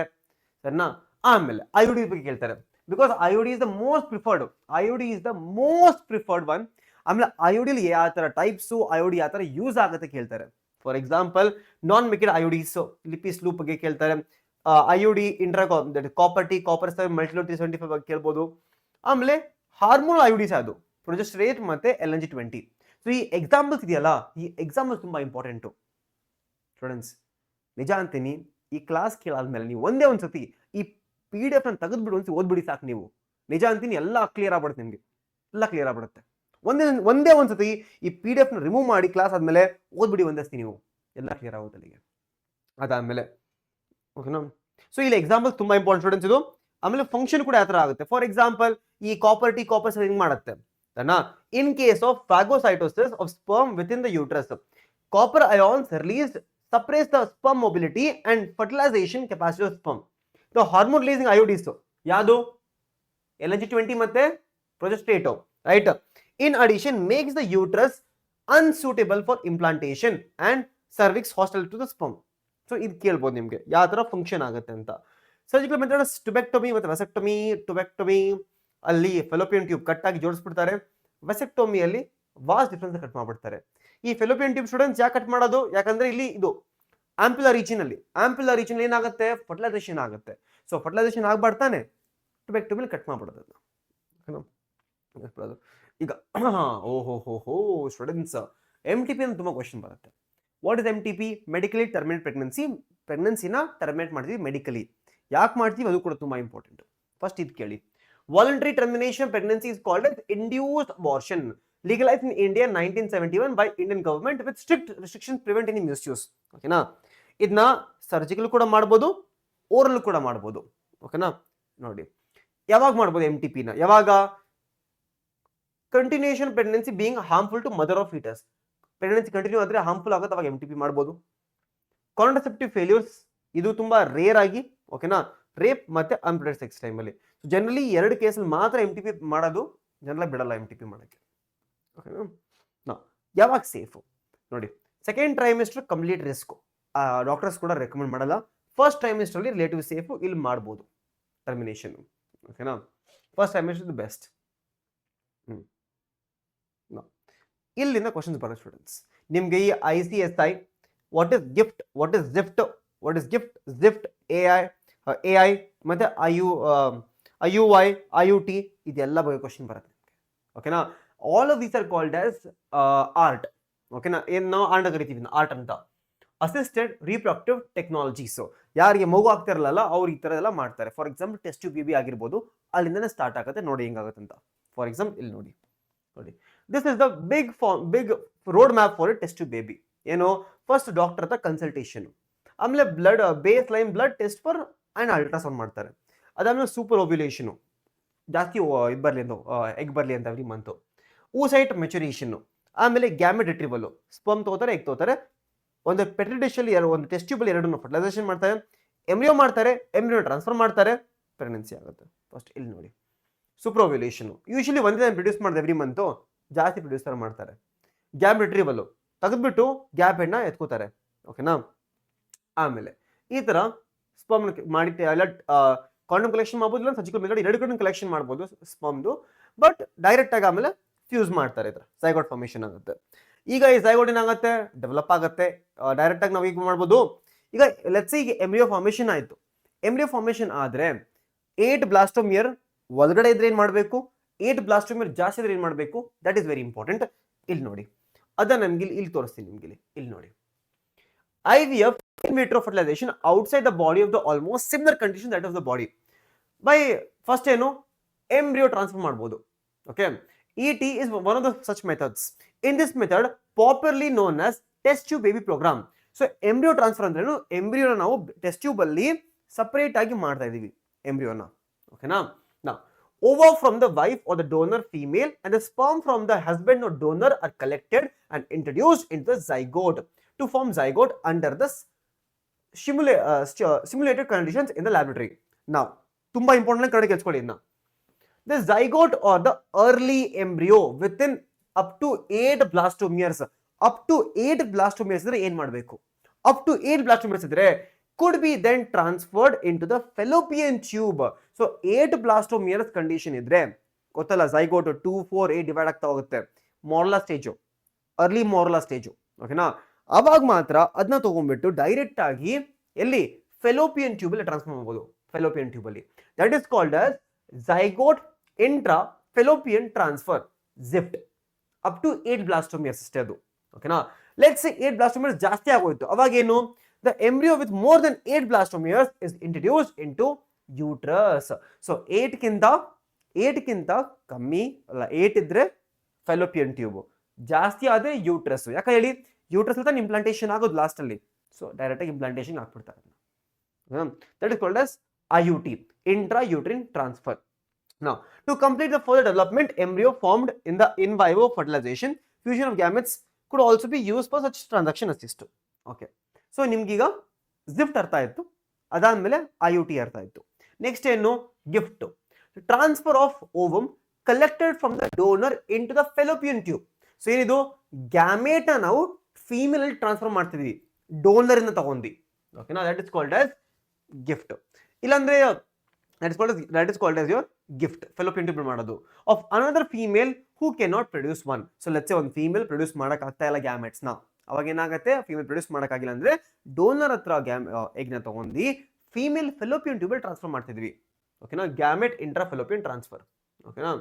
ಸರಿನಾ. ಆಮೇಲೆ ಐಒಡಿ ಬಗ್ಗೆ ಕೇಳ್ತಾರೆ, because IUD is the most preferred, IUD is the most preferred one. ಆಮೇಲೆ ಐಒಡಿ ಯಾವ ತರ ಟೈಪ್ಸ್, ಐಒಡಿ ಯಾವ ತರ ಯೂಸ್ ಆಗುತ್ತೆ ಕೇಳ್ತಾರೆ. ಫಾರ್ ಎಕ್ಸಾಂಪಲ್ ನಾನ್ ಮಿಕ್ಕೆಡ್ ಐಒಡಿಸ್, ಲಿಪಿಸ್ ಲೂಪ್ ಬಗ್ಗೆ ಕೇಳ್ತಾರೆ. ಐಒಡಿ ಇಂಟ್ರಾ ಕಾಪರ್ ಟಿ, ಕಾಪರ್ ಮಲ್ಟಿಲೋ 375 ಬಗ್ಗೆ ಕೇಳ್ಬೋದು. ಆಮೇಲೆ ಹಾರ್ಮೋನ್ ಐಒಡಿಸ್, ಅದು ಪ್ರೊಜೆಸ್ಟರೇಟ್ ಮತ್ತೆ LNG-20. ಸೊ ಈ ಎಕ್ಸಾಂಪಲ್ಸ್ ಇದೆಯಲ್ಲ, ಈ ಎಕ್ಸಾಂಪಲ್ಸ್ ತುಂಬಾ ಇಂಪಾರ್ಟೆಂಟು ಸ್ಟೂಡೆಂಟ್ಸ್. ನಿಜ ಅಂತೀನಿ, ಈ ಕ್ಲಾಸ್ ಕೇಳಾದ್ಮೇಲೆ ನೀವು ಒಂದೇ ಒಂದ್ಸತಿ ಈ PDF ನ ತೆಗೆದ್ಬಿಡು ಒಂದ್ಸತಿ ಓದ್ಬಿಡಿ ಸಾಕು ನೀವು. ನಿಜ ಅಂತೀನಿ, ಎಲ್ಲ ಕ್ಲಿಯರ್ ಆಗ್ಬಿಡುತ್ತೆ ನಿಮ್ಗೆ, ಎಲ್ಲ ಕ್ಲಿಯರ್ ಆಗ್ಬಿಡುತ್ತೆ. ಒಂದೇ ಒಂದ್ಸತಿ ಈ PDF ನ ರಿಮೂವ್ ಮಾಡಿ ಕ್ಲಾಸ್ ಆದ್ಮೇಲೆ ಓದ್ಬಿಡಿ ಒಂದಸ್ತಿ ನೀವು, ಎಲ್ಲ ಕ್ಲಿಯರ್ ಆಗುತ್ತೆ ಅಲ್ಲಿಗೆ. ಅದಾದ್ಮೇಲೆ ಓಕೆನಾ. ಸೊ ಇಲ್ಲಿ ಎಕ್ಸಾಂಪಲ್ ತುಂಬಾ ಇಂಪಾರ್ಟೆಂಟ್ ಸ್ಟೂಡೆಂಟ್ಸ್ ಇದು. ಆಮೇಲೆ ಫಂಕ್ಷನ್ ಕೂಡ ಯಾವ ತರ ಆಗುತ್ತೆ. ಫಾರ್ ಎಕ್ಸಾಂಪಲ್ ಈ ಕಾಪರ್ ಟಿ, ಕಾಪರ್ ಹಿಂಗ್ ಮಾಡುತ್ತೆ, in case of phagocytosis of sperm within the uterus, copper ions released suppress the sperm mobility and fertilization capacity of sperm. The hormone releasing IUDs ಯಾವುದು LNG-20 ಮತ್ತೆ progesterone, right? In addition makes the uterus unsuitable for implantation and cervix hostile to the sperm. So ಇದು ಕೇಳ್ಬೋದು ನಿಮಗೆ ಯಾವ ತರ function ಆಗುತ್ತೆ ಅಂತ. Surgical methods tubectomy ಮತ್ತು ವೆಸೆಕ್ಟಮಿ. ಟ್ಯುಬೆಕ್ಟಮಿ ಅಲ್ಲಿ ಫೆಲೋಪಿಯನ್ ಟ್ಯೂಬ್ ಕಟ್ ಆಗಿ ಜೋಡಿಸ್ಬಿಡ್ತಾರೆ. ವೆಸೆಕ್ಟೋಮಿಯಲ್ಲಿ ವಾಸ್ ಡಿಫ್ರೆನ್ಸ್ ಕಟ್ ಮಾಡ್ಬಿಡ್ತಾರೆ. ಈ ಫೆಲೋಪಿಯನ್ ಟ್ಯೂಬ್ ಸ್ಟೂಡೆಂಟ್ಸ್ ಯಾಕೆ ಕಟ್ ಮಾಡೋದು? ಯಾಕಂದ್ರೆ ಇಲ್ಲಿ ಇದು ಆಂಪ್ಯುಲರ್ ರೀಜನ್ ಅಲ್ಲಿ ಏನಾಗುತ್ತೆ, ಫರ್ಟಿಲೈಸೇಷನ್ ಆಗುತ್ತೆ. ಸೊ ಫರ್ಟಿಲೈಸೇಷನ್ ಆಗ್ಬಾರ್ತಾನೆ, ಟ್ಯುಬೆಕ್ಟಮಿಲಿ ಕಟ್ ಮಾಡ್ಬಿಡೋದು. ಈಗ ಓಹೋ ಸ್ಟೂಡೆಂಟ್ಸ್, MTP ಅಂತ ತುಂಬಾ ಕ್ವಶನ್ ಬರುತ್ತೆ. What is MTP? Medically terminate ಪ್ರೆಗ್ನೆನ್ಸಿನ ಟರ್ಮಿನೇಟ್ ಮಾಡ್ತೀವಿ ಮೆಡಿಕಲಿ. ಯಾಕೆ ಮಾಡ್ತೀವಿ ಅದು ಕೂಡ ತುಂಬಾ ಇಂಪಾರ್ಟೆಂಟ್. ಫಸ್ಟ್ ಇದು ಕೇಳಿ, voluntary termination pregnancy is called as induced abortion, legalized in India in 1971 by Indian government with strict restrictions prevent any misuse. ಓಕೆನಾ. ಇದನ್ನ ಸರ್ಜಿಕಲ್ ಕೂಡ ಮಾಡ್ಬೋದು, ಓರಲ್ ಕೂಡ ಮಾಡ್ಬೋದು, ಓಕೆನಾ. ನೋಡಿ ಯಾವಾಗ ಮಾಡ್ಬೋದು MTP ನ, ಯಾವಾಗ continuation pregnancy being harmful to mother of foetus, pregnancy continue ಆದ್ರೆ ಹಾರ್ಮ್ಫುಲ್ ಆಗುತ್ತೆ, ಅವಾಗ MTP ಮಾಡ್ಬೋದು. ಕಾಂಟ್ರಸೆಪ್ಟಿವ್ ಫೇಲ್ಯೂರ್ಸ್ ಇದು ತುಂಬಾ ರೇರ್ ಆಗಿ, ಓಕೆನಾ, ರೇಪ್ ಮತ್ತೆ ಅನ್ಪ್ರೊಟೆಕ್ಟೆಡ್ ಸೆಕ್ಸ್ ಟೈಮಲ್ಲಿ. ಜನರಲಿ 2 ಕೇಸಲ್ಲಿ ಮಾತ್ರ MTP ಮಾಡೋದು, ಜನರಲ್ ಬಿಡಲ್ಲ MTP ಮಾಡೋಕ್ಕೆ. ಯಾವಾಗ ಸೇಫು ನೋಡಿ, second trimester complete risk, doctors ಕೂಡ ರೆಕಮೆಂಡ್ ಮಾಡಲ್ಲ. ಫಸ್ಟ್ ಟ್ರೈಮಿಸ್ಟರ್ ಅಲ್ಲಿ ರಿಲೇಟಿವ್ ಸೇಫು, ಇಲ್ಲಿ ಮಾಡ್ಬೋದು ಟರ್ಮಿನೇಷನ್, ಓಕೆನಾ. First trimester best. ಇಲ್ಲಿಂದ ಕ್ವಶನ್ಸ್ ಬರೋ ಸ್ಟೂಡೆಂಟ್ಸ್ ನಿಮ್ಗೆ. ಈ ICSI, what is GIFT, what is ZIFT, AI ಮತ್ತೆ IUI, IUT ಇದೆಲ್ಲ ಬಗ್ಗೆ ಕ್ವಶನ್ ಬರುತ್ತೆ, ಓಕೆನಾ. All of these are called as art, ಓಕೆನಾ. ಏನು ನಾವು ಆರ್ಟ್ ಕರಿತೀವಿ, ಆರ್ಟ್ ಅಂತ. ಅಸಿಸ್ಟೆಡ್ ರೀಪ್ರೊಡಕ್ಟಿವ್ ಟೆಕ್ನಾಲಜೀಸ್ ಯಾರಿಗೆ ಮಗು ಆಗ್ತಿರಲ್ಲ ಅವ್ರು ಈ ತರ ಎಲ್ಲ ಮಾಡ್ತಾರೆ. For example test tube baby ಆಗಿರ್ಬೋದು, ಅಲ್ಲಿಂದನೇ ಸ್ಟಾರ್ಟ್ ಆಗುತ್ತೆ. ನೋಡಿ ಹೆಂಗಾಗುತ್ತೆ ಅಂತ. ಫಾರ್ ಎಕ್ಸಾಂಪಲ್ ಇಲ್ಲಿ ನೋಡಿ, this is the big road map for test tube baby. ಏನು, ಫಸ್ಟ್ ಡಾಕ್ಟರ್ ಹತ್ರ ಕನ್ಸಲ್ಟೇಷನ್, ಆಮೇಲೆ blood base line blood test for and ultrasound ಮಾಡ್ತಾರೆ. ಅದಾದ್ಮೇಲೆ ಸೂಪರ್ ಓವ್ಯುಲೇಷನ್, ಜಾಸ್ತಿ ಇದು ಬರಲಿ ಅಂತ ಎಗ್ ಬರಲಿ ಅಂತ ಎವ್ರಿ ಮಂತ್. oocyte ಮೆಚುರೇಷನ್, ಆಮೇಲೆ ಗ್ಯಾಮೆಟ್ ರಿಟ್ರೀವಲ್, ಸ್ಪರ್ಮ್ ತಗೋತಾರೆ, ಎಗ್ ತಗೋತಾರೆ. ಒಂದು ಪೆಟ್ರಿ ಡಿಶ್ ಅಲ್ಲಿ ಒಂದು ಟೆಸ್ಟ್ ಟ್ಯೂಬ್ ಅಲ್ಲಿ ಎರಡನ್ನು ಫರ್ಟಿಲೈಸೇಷನ್ ಮಾಡ್ತಾರೆ, ಎಂಬ್ರಿಯೋ ಮಾಡ್ತಾರೆ, ಎಂಬ್ರಿಯೋ ಟ್ರಾನ್ಸ್ಫರ್ ಮಾಡ್ತಾರೆ, ಪ್ರೆಗ್ನೆನ್ಸಿ ಆಗುತ್ತೆ. ಫಸ್ಟ್ ಇಲ್ಲಿ ನೋಡಿ ಸೂಪರ್ ಓವ್ಯುಲೇಷನ್, ಯೂಶಲಿ ಒಂದೇ ಟೈಮ್ ಪ್ರೊಡ್ಯೂಸ್ ಮಾಡಿದೆ ಎವ್ರಿ ಮಂತ್, ಜಾಸ್ತಿ ಪ್ರೊಡ್ಯೂಸರ್ ಮಾಡ್ತಾರೆ. ಗ್ಯಾಪ್ ರಿಟ್ರೀವಲ್, ತೆಗೆದ್ಬಿಟ್ಟು ಗ್ಯಾಪ್ ಹೆಣ್ಣ ಎತ್ಕೋತಾರೆ. ಓಕೆನಾ. ಆಮೇಲೆ ಈ ತರ ಸ್ಪರ್ಮ್ ಮಾಡಿ ಎಲ್ಲ ಕಾಂಡಮ್ ಕಲೆಕ್ಷನ್ ಮಾಡ್ಬೋದು, ಇಲ್ಲ ಸರ್ಜಿಕಲ್ ಮೆಥಡ್ ಎರಡು ಕಡೆ ಕಲೆಕ್ಷನ್ ಮಾಡ್ಬೋದು ಸ್ಪರ್ಮ್ದು. ಬಟ್ ಡೈರೆಕ್ಟ್ ಆಗಿ ಆಮೇಲೆ ಫ್ಯೂಸ್ ಮಾಡ್ತಾರೆ, ಇದ್ರ ಝೈಗೋಟ್ ಫಾರ್ಮೇಷನ್ ಆಗುತ್ತೆ. ಈಗ ಈ ಝೈಗೋಟ್ ಏನಾಗುತ್ತೆ, ಡೆವಲಪ್ ಆಗುತ್ತೆ. ಡೈರೆಕ್ಟ್ ಆಗಿ ನಾವು ಈಗ ಮಾಡ್ಬೋದು. ಈಗ ಲೆಟ್ಸ್ ಈಗ ಎಂಬ್ರಿಯೋ ಫಾರ್ಮೇಷನ್ ಆಯ್ತು. ಎಂಬ್ರಿಯೋ ಫಾರ್ಮೇಷನ್ ಆದ್ರೆ 8 ಬ್ಲಾಸ್ಟೋಮಿಯರ್ ಒಳಗಡೆ ಇದ್ರೆ ಏನ್ ಮಾಡಬೇಕು, 8 ಬ್ಲಾಸ್ಟೋಮಿಯರ್ ಜಾಸ್ತಿ ಇದ್ರೆ ಏನ್ ಮಾಡಬೇಕು, ದಟ್ ಇಸ್ ವೆರಿ ಇಂಪಾರ್ಟೆಂಟ್. ಇಲ್ಲಿ ನೋಡಿ, ಅದನ್ನ ನಮ್ಗೆ ಇಲ್ಲಿ ತೋರಿಸ್ತೀನಿ ನಿಮ್ಗೆ. ಇಲ್ಲಿ ನೋಡಿ, IVF in vitro fertilization outside the body of the almost similar condition that of the body by first ಏನು embryo transfer ಮಾಡಬಹುದು. Okay, ET is one of the such methods. In this method popularly known as test tube baby program. So embryo transfer ಅಂದ್ರೆ ಏನು, ಎಂಬ್ರಿಯೋನ ನಾವು test tube ಅಲ್ಲಿ separate ಆಗಿ ಮಾಡ್ತಾ ಇದೀವಿ ಎಂಬ್ರಿಯೋನ. ಓಕೆನಾ. Now ova from the wife or the donor female and the sperm from the husband or donor are collected and introduced into the zygote to form zygote under the simulated conditions in the laboratory. Now ತುಂಬಾ important ಕಡೆ ಕೇಳಿಸ್ಕೊಳ್ಳಿ ಇದನ್ನ. The zygote or the early embryo within up to 8 blastomeres, up to 8 blastomeres ಇದ್ರೆ ಏನ್ ಮಾಡಬೇಕು, up to 8 blastomeres ಇದ್ರೆ could be then transferred into the fallopian tube. So 8 blastomeres condition ಇದ್ರೆ ಗೊತ್ತಲ್ಲ, zygote 2 4 8 ಡಿವೈಡ್ ಆಗ್ತಾ ಹೋಗುತ್ತೆ. Morula stage, early morula stage. ಓಕೆನಾ. ಅವಾಗ ಮಾತ್ರ ಅದನ್ನ ತಗೊಂಡ್ಬಿಟ್ಟು ಡೈರೆಕ್ಟ್ ಆಗಿ ಎಲ್ಲಿ, ಫೆಲೋಪಿಯನ್ ಟ್ಯೂಬ್ ಅಲ್ಲಿ ಟ್ರಾನ್ಸ್ಫರ್ ಮಾಡಬಹುದು. ಫೆಲೋಪಿಯನ್ ಟ್ಯೂಬ್ ಅಲ್ಲಿ that is called as zygote intra fallopian transfer, ZIFT. Up to 8 blastomeres ಅಷ್ಟೇ ಅದು. ಓಕೆನಾ. ಲೆಟ್ಸ್ ಸೇ 8 ಬ್ಲಾಸ್ಟೋಮಿಯರ್ಸ್ ಜಾಸ್ತಿ ಆಗೋಯ್ತು, ಅವಾಗ ಏನು, the embryo with more than 8 blastomeres is introduced into uterus. So 8 ಕಿಂತ ಕಮ್ಮಿ ಅಲ್ಲ, 8 ಇದ್ರೆ ಫೆಲೋಪಿಯನ್ ಟ್ಯೂಬ್, ಜಾಸ್ತಿ ಆದ್ರೆ ಯೂಟ್ರಸ್. ಯಾಕೆ ಹೇಳಿ, ಯೂಟ್ರಸ್ ಅಲ್ಲಿ ಇಂಪ್ಲಾಂಟೇಷನ್ ಆಗೋದು ಲಾಸ್ಟ್ ಅಲ್ಲಿ. ಸೊ ಡೈರೆಕ್ಟ್ ಆಗಿ ಇಂಪ್ಲಾಂಟೇಷನ್ ಆಗ್ಬಿಡ್ತಾರೆ. That is called as IUT, intrauterine transfer. Now to complete the further development, embryo formed in the in vivo fertilization fusion of gametes could also be used for such transaction assist. Okay, so ನಿಮ್ಗೀಗ ZIFT ಅರ್ಥ ಆಯ್ತು, ಅದಾದ್ಮೇಲೆ IUT ಅರ್ಥ ಆಯ್ತು. Next ಏನು, GIFT, transfer of ovum collected from the donor into the fallopian tube. So ಏನಿದು, gamete ನಾವು female ಅಲ್ಲಿ ಟ್ರಾನ್ಸ್ಫರ್ ಮಾಡ್ತಿದ್ವಿ, ಡೋನರ್ ಇಂದ ತಗೊಂಡಿ. ಓಕೆನಾ. That is called as GIFT. ಇಲ್ಲಾಂದ್ರೆ that is called as your gift, fallopian tube ಮಾಡೋದು of another female who cannot produce one. So let's say ಒಂದು ಫೀಮೇಲ್ ಪ್ರೊಡ್ಯೂಸ್ ಮಾಡಕ್ ಆಗ್ತಾ ಇಲ್ಲ ಗ್ಯಾಮೆಟ್ಸ್ ನ, ಅವಾಗ ಏನಾಗುತ್ತೆ, ಫೀಮೇಲ್ ಪ್ರೊಡ್ಯೂಸ್ ಮಾಡಕ್ ಆಗಿಲ್ಲ ಅಂದ್ರೆ ಡೋನರ್ ಹತ್ರ ಎಗ್ ನ ತಗೊಂಡು ಫೀಮೇಲ್ ಫೆಲೋಪಿಯನ್ ಟ್ಯೂಬ್ ಟ್ರಾನ್ಸ್ಫರ್ ಮಾಡ್ತಿದ್ವಿ. ಓಕೆನಾ. Gamete intra fallopian transfer. ಓಕೆನಾ.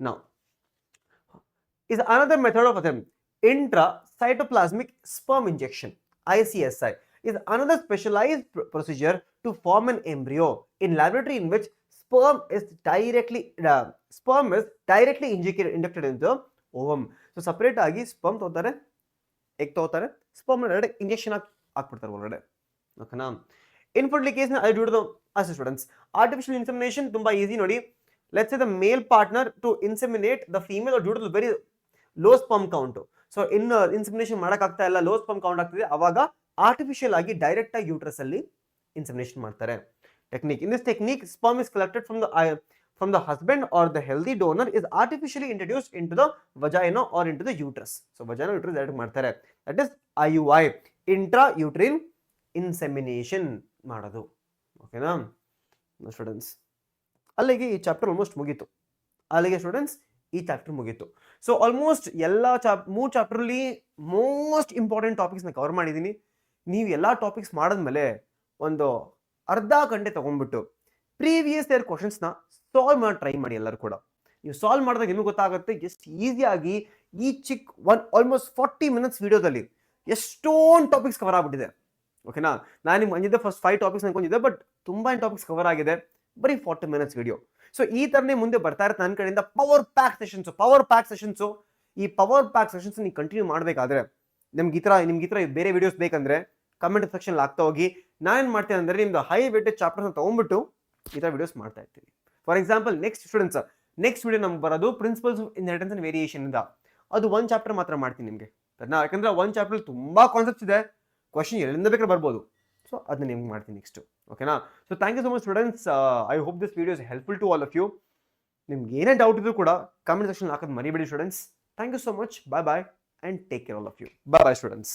Now is another method of them intra cytoplasmic sperm injection, ICSI is another specialized procedure to form an embryo in laboratory in which sperm is directly injected into ovum. So separate ಆಗಿ sperm ತಗೋತಾರೆ, egg ತಗೋತಾರೆ, sperm direct injection ಹಾಕ್ಬಿಡ್ತಾರೆ ಒಳಗಡೆ. ಓಕೆನಾ. Infertility case ನ ಐದು ಅಸ್ students, artificial insemination ತುಂಬಾ ಈಸಿ ನೋಡಿ. Let's say the male partner to inseminate the female due to very low sperm count. So insemination ಮಾಡಕ್ ಆಗ್ತಾ ಇಲ್ಲ, ಲೋ ಸ್ಪರ್ಮ್ ಕೌಂಟ್ ಆಗ್ತಿದೆ, ಅವಾಗ ಆರ್ಟಿಫಿಷಿಯಲ್ ಆಗಿ ಡೈರೆಕ್ಟ್ ಆಗಿ ಯೂಟ್ರಸ್ ಅಲ್ಲಿ ಇನ್ಸೆಮಿನೇಷನ್ ಮಾಡ್ತಾರೆ. Technique, in this technique sperm is collected from the husband or the healthy donor is artificially introduced into the vagina or into the uterus. So vagina uterus direct ಮಾಡ್ತಾರೆ. That is IUI, intrauterine insemination ಮಾಡೋದು. ಓಕೆನಾ students. ಅಲ್ಲಿಗೆ ಈ chapter almost ಮುಗೀತು. ಅಲ್ಲಿಗೆ students ಈ chapter ಮುಗೀತು. So almost ಎಲ್ಲ 3 ಚಾಪ್ಟರ್ ಅಲ್ಲಿ ಮೋಸ್ಟ್ ಇಂಪಾರ್ಟೆಂಟ್ ಟಾಪಿಕ್ಸ್ ನ ಕವರ್ ಮಾಡಿದೀನಿ. ನೀವು ಎಲ್ಲಾ ಟಾಪಿಕ್ಸ್ ಮಾಡಿದ್ಮೇಲೆ ಒಂದು ಅರ್ಧ ಗಂಟೆ ತಗೊಂಡ್ಬಿಟ್ಟು ಪ್ರೀವಿಯಸ್ ಇಯರ್ ಕ್ವಶನ್ಸ್ ನ ಸಾಲ್ವ್ ಮಾಡಿ ಟ್ರೈ ಮಾಡಿ. ಎಲ್ಲರೂ ಕೂಡ ನೀವು ಸಾಲ್ವ್ ಮಾಡಿದಾಗ ನಿಮಗೆ ಗೊತ್ತಾಗುತ್ತೆ ಎಷ್ಟು ಈಸಿಯಾಗಿ ಈ ಚಿಕ್ಕ ಆಲ್ಮೋಸ್ಟ್ 40 ಮಿನಿಟ್ಸ್ ವಿಡಿಯೋದಲ್ಲಿ ಎಷ್ಟೊಂದು ಟಾಪಿಕ್ಸ್ ಕವರ್ ಆಗ್ಬಿಟ್ಟಿದೆ. ಓಕೆನಾ. ನಾನು ನಿಮ್ಗೆ ಅಂದಿದ್ದೆ ಫಸ್ಟ್ 5 ಟಾಪಿಕ್ಸ್ ಅನ್ಕೊಂಡಿದ್ದೆ, ಬಟ್ ತುಂಬಾ ಟಾಪಿಕ್ಸ್ ಕವರ್ ಆಗಿದೆ, ಬರೀ 40 ಮಿನಿಟ್ಸ್ ವಿಡಿಯೋ. ಸೊ ಈ ತರನೇ ಮುಂದೆ ಬರ್ತಾ ಇರುತ್ತೆ ನನ್ನ ಕಡೆಯಿಂದ ಪವರ್ ಪ್ಯಾಕ್ ಸೆಷನ್ಸ್. ಈ ಪವರ್ ಪ್ಯಾಕ್ ಸೆಷನ್ಸ್ ನೀವು ಕಂಟಿನ್ಯೂ ಮಾಡಬೇಕಾದ್ರೆ ನಿಮ್ಗೆ ಈ ಥರ ಬೇರೆ ವಿಡಿಯೋಸ್ ಬೇಕಂದ್ರೆ ಕಮೆಂಟ್ ಸೆಕ್ಷನ್ ಆಗ್ತಾ ಹೋಗಿ. ನಾನೇನು ಮಾಡ್ತೇನೆ ಅಂದ್ರೆ ನಿಮ್ದು ಹೈ ವೇಟೇಜ್ ಚಾಪ್ಟರ್ಸ್ ತಗೊಂಡ್ಬಿಟ್ಟು ಈ ಥರ ವಿಡಿಯೋಸ್ ಮಾಡ್ತಾ ಇರ್ತೀವಿ. ಫಾರ್ ಎಕ್ಸಾಂಪಲ್ ನೆಕ್ಸ್ಟ್ ವಿಡಿಯೋ ನಮ್ಗೆ ಬರೋದು principles of inheritance and variation ಇಂದ. ಅದು ಒಂದು ಚಾಪ್ಟರ್ ಮಾತ್ರ ಮಾಡ್ತೀನಿ ನಿಮಗೆ, ಯಾಕಂದ್ರೆ ಒಂದು ಚಾಪ್ಟರ್ ತುಂಬಾ ಕಾನ್ಸೆಪ್ಟ್ಸ್ ಇದೆ, ಕ್ವಶನ್ ಎಲ್ಲಿಂದ ಬೇಕಾದ್ರೆ ಬರ್ಬೋದು. ಸೊ ಅದನ್ನ ನಿಮ್ಗೆ ಮಾಡ್ತೀನಿ ನೆಕ್ಸ್ಟ್. ಓಕೆನಾ. So thank you so much students. I hope this video is helpful to all of you. ನಿಮ್ಗೆ ಏನೇ ಡೌಟ್ ಇದ್ರೂ ಕೂಡ ಕಮೆಂಟ್ ಸೆಕ್ಷನ್ ಹಾಕೋದು ಮರಿಬೇಡಿ students. Thank you so much. Bye and take care all of you. Bye students.